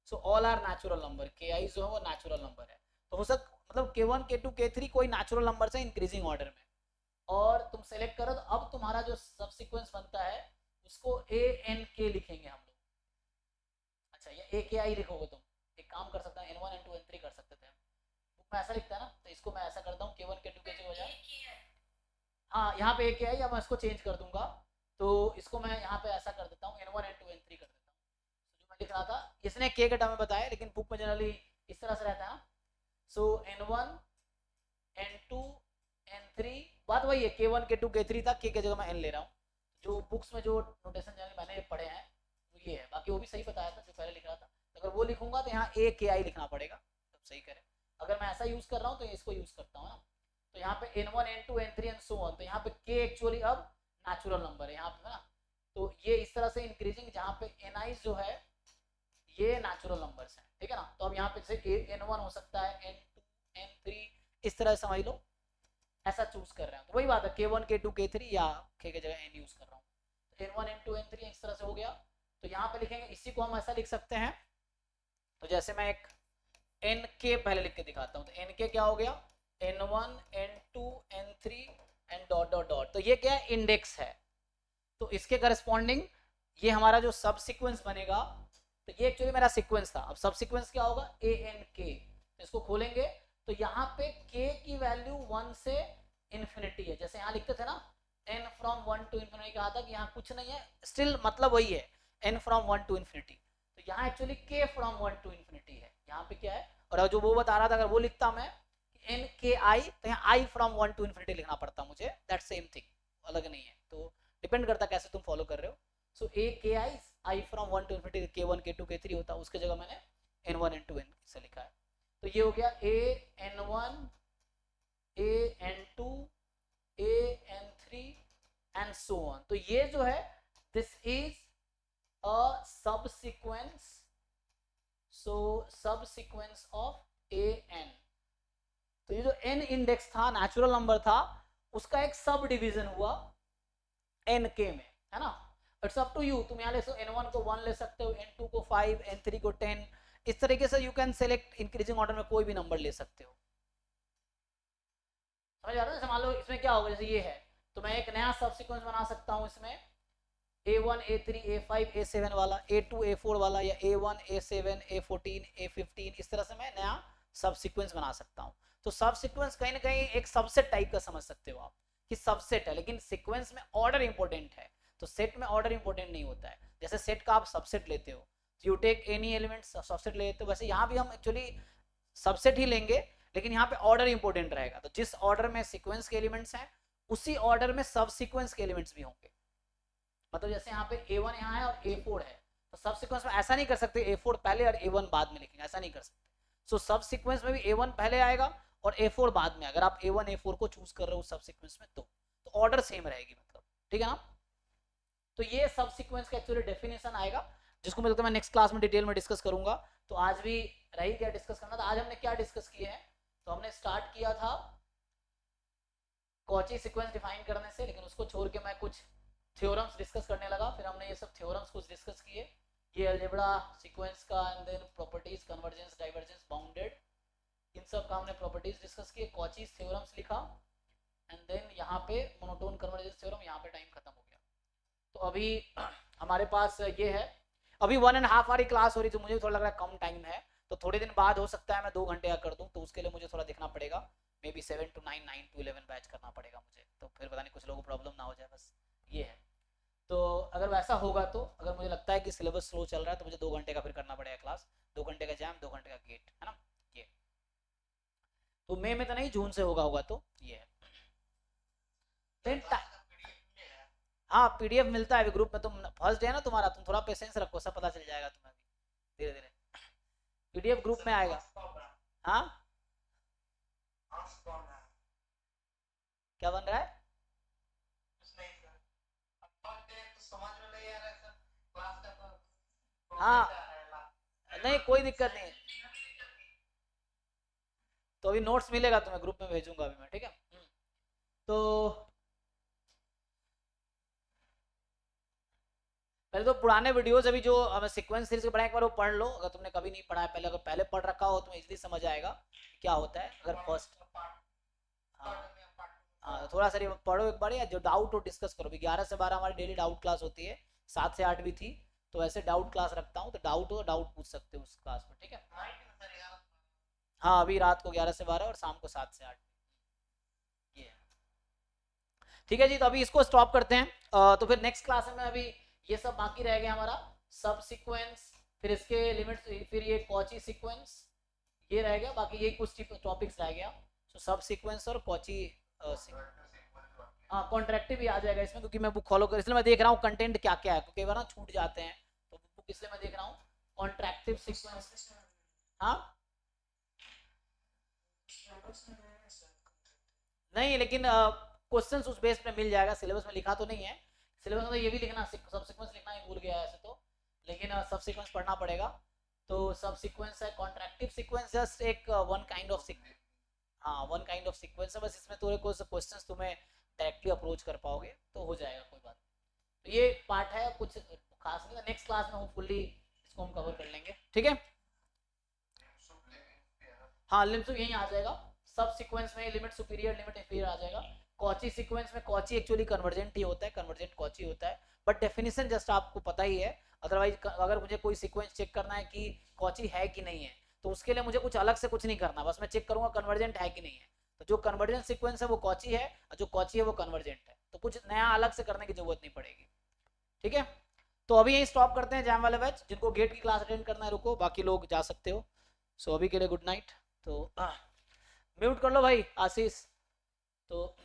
so all are natural number. KIs जो है वो नेचुरल नंबर है। तो हो सक मतलब K1 K2 K3 कोई नेचुरल नंबर से इंक्रीजिंग ऑर्डर में, और तुम सेलेक्ट करो। तो अब तुम्हारा जो सब सीक्वेंस बनता है उसको ANK लिखेंगे हम लोग। अच्छा, ये AKI लिखोगे तुम, एक काम कर सकते हैं N1 N2 N3 कर सकते थे, बुक में ऐसा लिखता है ना, तो इसको मैं ऐसा करता हूँ K1 K2 K3 हो जाए। हाँ, यहाँ पे AKI, या मैं इसको चेंज कर दूंगा, तो इसको मैं यहाँ पे ऐसा कर देता हूँ N1 N2 N3 कर देता हूँ। तो जो मैं लिख रहा था, इसने K के टर्म में बताया, लेकिन बुक में जनरली इस तरह से रहता है ना। सो N1 N2 N3, बात वही है, K1 K2 K3 था, K की जगह मैं N ले रहा हूँ। जो बुक्स में जो नोटेशन जनरली मैंने पढ़े हैं वो ये है, बाकी वो भी सही बताया था जो पहले लिख रहा था। अगर वो लिखूंगा तो यहाँ AKI लिखना पड़ेगा, तब सही करें। अगर मैं ऐसा यूज कर रहा हूँ तो इसको यूज करता हूँ ना। तो यहाँ पे N1 N2 N3 and so on, तो यहाँ पे K एक्चुअली अब नेचुरल नंबर है यहाँ पे ना। तो ये इस तरह से इंक्रीजिंग, जहाँ पे Ni जो है ये नेचुरल नंबर्स हैं, ठीक है ना। तो अब यहाँ पे जैसे N1 हो सकता है, N2 N3, इस तरह समझ लो, ऐसा चूज कर रहे हैं। तो वही बात है, K1 K2 K3 या K की जगह N यूज कर रहा हूँ। तो N1 N2 N3 इस तरह से हो गया। तो यहाँ पे लिखेंगे, इसी को हम ऐसा लिख सकते हैं। तो जैसे मैं एक NK पहले लिख के दिखाता हूँ। तो NK क्या हो गया? N1 N2 N3 and dot dot dot. तो ये क्या है? इंडेक्स है। तो इसके करस्पॉन्डिंग ये हमारा जो सब सीक्वेंस बनेगा, तो ये एक्चुअली मेरा सीक्वेंस था। अब सब सीक्वेंस क्या होगा? ANK। तो इसको खोलेंगे तो यहाँ पे K की वैल्यू 1 से इन्फिनिटी है। जैसे यहाँ लिखते थे ना N फ्रॉम 1 टू इन्फिनिटी, कहा था कि यहाँ कुछ नहीं है, स्टिल मतलब वही है, N फ्रॉम 1 टू इन्फिनिटी। तो यहाँ actually K from 1 to infinity है, यहाँ पे क्या है। और जो वो बता रहा था, अगर वो लिखता मैं NKI, तो यहाँ I फ्रॉम 1 टू इन्फिनिटी लिखना पड़ता मुझे, दैट सेम थिंग, अलग नहीं है। तो डिपेंड करता कैसे तुम फॉलो कर रहे हो। So AKI I from 1 to infinity, K1 K2 K3 होता है, उसके जगह मैंने N1 N2 N से लिखा है। तो ये हो गया AN1 AN2 AN3 and so on. तो ये जो है दिस इज अ सब सीक्वेंस, सो सब सीक्वेंस ऑफ AN। तो ये जो N इंडेक्स था, नेचुरल नंबर था, उसका एक सब डिवीजन हुआ NK में, है ना। इट्स अप टू यू, तुम यहाँ ले सकते हो N1 को 1 ले सकते हो, N2 को 5, N3 को 10, इस तरीके से you can select increasing order में कोई भी नंबर ले सकते हो। समझ आ रहा है? जैसे मान लो इसमें क्या होगा, जैसे ये है, तो मैं एक नया सब सीक्वेंस बना सकता हूँ इसमें, A1 A3 A5 A7 वाला, A2 A4 वाला, या A1 A7 A14 A15, इस तरह से मैं नया सब सीक्वेंस बना सकता हूँ। तो सब सीक्वेंस कहीं ना कहीं एक सबसेट टाइप का समझ सकते हो आप, कि सबसेट है, लेकिन सीक्वेंस में ऑर्डर इंपॉर्टेंट है। तो सेट में ऑर्डर इंपॉर्टेंट नहीं होता है। जैसे सेट का आप सबसेट लेते हो, you take any element subset लेते हो, वैसे यहाँ भी हम एक्चुअली सबसेट ही लेंगे, लेकिन यहाँ पे ऑर्डर इंपॉर्टेंट रहेगा। तो जिस ऑर्डर में सीक्वेंस के एलिमेंट्स हैं उसी ऑर्डर में सब सीक्वेंस के एलिमेंट्स भी होंगे। मतलब जैसे यहाँ पे A1 यहाँ है और A4 है, तो सब सीक्वेंस में ऐसा नहीं कर सकते A4 पहले और A1 बाद में लिखेंगे, ऐसा नहीं कर सकते। सो सब सीक्वेंस में भी A1 पहले आएगा और A4 बाद में। अगर आप A1 A4 को चूज कर रहे हो सब सीक्वेंस में तो ऑर्डर सेम रहेगी, मतलब ठीक है ना। तो ये सब सीक्वेंस का एक्चुअली डेफिनेशन आएगा, जिसको मुझे लगता है मैं नेक्स्ट क्लास में डिटेल में डिस्कस करूंगा। तो आज भी रही क्या डिस्कस करना था, आज हमने क्या डिस्कस किए हैं। तो हमने स्टार्ट किया था कॉची सीक्वेंस डिफाइन करने से, लेकिन उसको छोड़ के मैं कुछ थ्योरम्स डिस्कस करने लगा। फिर हमने ये सब थ्योरम्स कुछ डिस्कस किए, ये अलजेब्रा सीक्वेंस का, and then properties, convergence, divergence, bounded, इन सब का हमने प्रॉपर्टीज डिस्कस किए, कॉची थ्योरम्स लिखा, एंड देन यहाँ पे मोनोटोन कन्वर्जेंस थ्योरम, यहाँ पे टाइम खत्म हो गया। तो अभी हमारे पास ये है, अभी 1.5 आवर की क्लास हो रही, तो मुझे थोड़ा लग रहा है कम टाइम है। तो थोड़े दिन बाद हो सकता है मैं 2 घंटे का कर दूं, तो उसके लिए मुझे थोड़ा देखना पड़ेगा, may be 7 to 9, 9 to 11 batch करना पड़ेगा मुझे। तो फिर पता नहीं कुछ लोगों को प्रॉब्लम ना हो जाए, बस ये है। तो अगर वैसा होगा, तो अगर मुझे लगता है कि सिलेबस स्लो चल रहा है, तो मुझे 2 घंटे का फिर करना पड़ेगा क्लास, 2 घंटे का जैम, 2 घंटे का गेट, है ना। ये तो मई में तो नहीं, जून से होगा तो ये है। हाँ पीडीएफ मिलता है अभी ग्रुप में। तुम फर्स्ट डे है ना तुम्हारा, तुम थोड़ा पेशेंस रखो, सब पता चल जाएगा तुम्हें धीरे धीरे। पीडीएफ ग्रुप में आएगा। हाँ क्या बन रहा है? हाँ नहीं कोई दिक्कत नहीं, तो अभी नोट्स मिलेगा तुम्हें, ग्रुप में भेजूंगा अभी मैं, ठीक है। तो पहले तो पुराने वीडियोस अभी जो हमें सीक्वेंस सीरीज के पढ़ा, एक बार वो पढ़ लो, अगर तुमने कभी नहीं पढ़ा है पहले, अगर पहले पढ़ रखा हो तो इजीली समझ आएगा क्या होता है। अगर फर्स्ट हाँ थोड़ा सा पढ़ो एक बार, या जो डाउट हो डिस्कस करो। 11 से 12 हमारी डेली डाउट क्लास होती है, 7 से 8 भी थी, तो ऐसे डाउट क्लास रखता हूँ, तो डाउट हो डाउट पूछ सकते हो उस क्लास में, ठीक है। हाँ अभी रात को 11 से 12 और शाम को 7 से 8, ये ठीक है जी। तो अभी इसको स्टॉप करते हैं, तो फिर नेक्स्ट क्लास में अभी ये सब बाकी रह गया हमारा, सब सीक्वेंस, फिर इसके लिमिट्स, फिर ये कॉची सीक्वेंस, ये रह गया। बाकी ये कुछ टॉपिक्स रह गया, तो सब सीक्वेंस और कॉची हाँ कॉन्ट्रैक्टिव भी आ जाएगा इसमें, क्योंकि मैं बुक फॉलो कर, इसलिए मैं देख रहा हूँ कंटेंट क्या क्या है, क्योंकि कई बार ना छूट जाते हैं, तो बुक इसलिए मैं देख रहा हूँ कॉन्ट्रैक्टिव सीक्वेंस। हाँ नहीं, लेकिन क्वेश्चंस उस बेस पे मिल जाएगा, सिलेबस में लिखा तो नहीं है। सिलेबस में ये भी लिखना, सब सीक्वेंस लिखना ही भूल गया ऐसे तो, लेकिन सब सीक्वेंस पढ़ना पड़ेगा। तो सब सीक्वेंस है, कॉन्ट्रैक्टिव सीक्वेंस जस्ट एक वन काइंड ऑफ सीक्वेंस, हाँ वन काइंड ऑफ सीक्वेंस है, बस इसमें थोड़े कुछ क्वेश्चंस तुम्हें डायरेक्टली अप्रोच कर पाओगे तो हो जाएगा, कोई बात। तो ये पार्ट है, कुछ खास नहीं, नेक्स्ट क्लास में होपफुली इसको हम कवर कर लेंगे, ठीक है। हाँ लिमिट यही आ जाएगा, सब सीक्वेंस में लिमिट सुपीरियर, लिमिट इंफीरियर आ जाएगा। कॉची सीक्वेंस में कॉची एक्चुअली कन्वर्जेंट ही होता है, कन्वर्जेंट कॉची होता है, बट डेफिनेशन जस्ट आपको पता ही है। अदरवाइज अगर मुझे कोई सीक्वेंस चेक करना है कि कॉची है कि नहीं है, तो उसके लिए मुझे कुछ अलग से कुछ नहीं करना, बस मैं चेक करूंगा कन्वर्जेंट है कि नहीं है। तो जो कन्वर्जेंट सीक्वेंस है वो कॉची है, और जो कॉची है वो कन्वर्जेंट है, तो कुछ नया अलग से करने की जरूरत नहीं पड़ेगी, ठीक है। तो अभी यही स्टॉप करते हैं जैम वाले बैच, जिनको गेट की क्लास अटेंड करना है रुको, बाकी लोग जा सकते हो। सो अभी के लिए गुड नाइट। तो म्यूट कर लो भाई आशीष। तो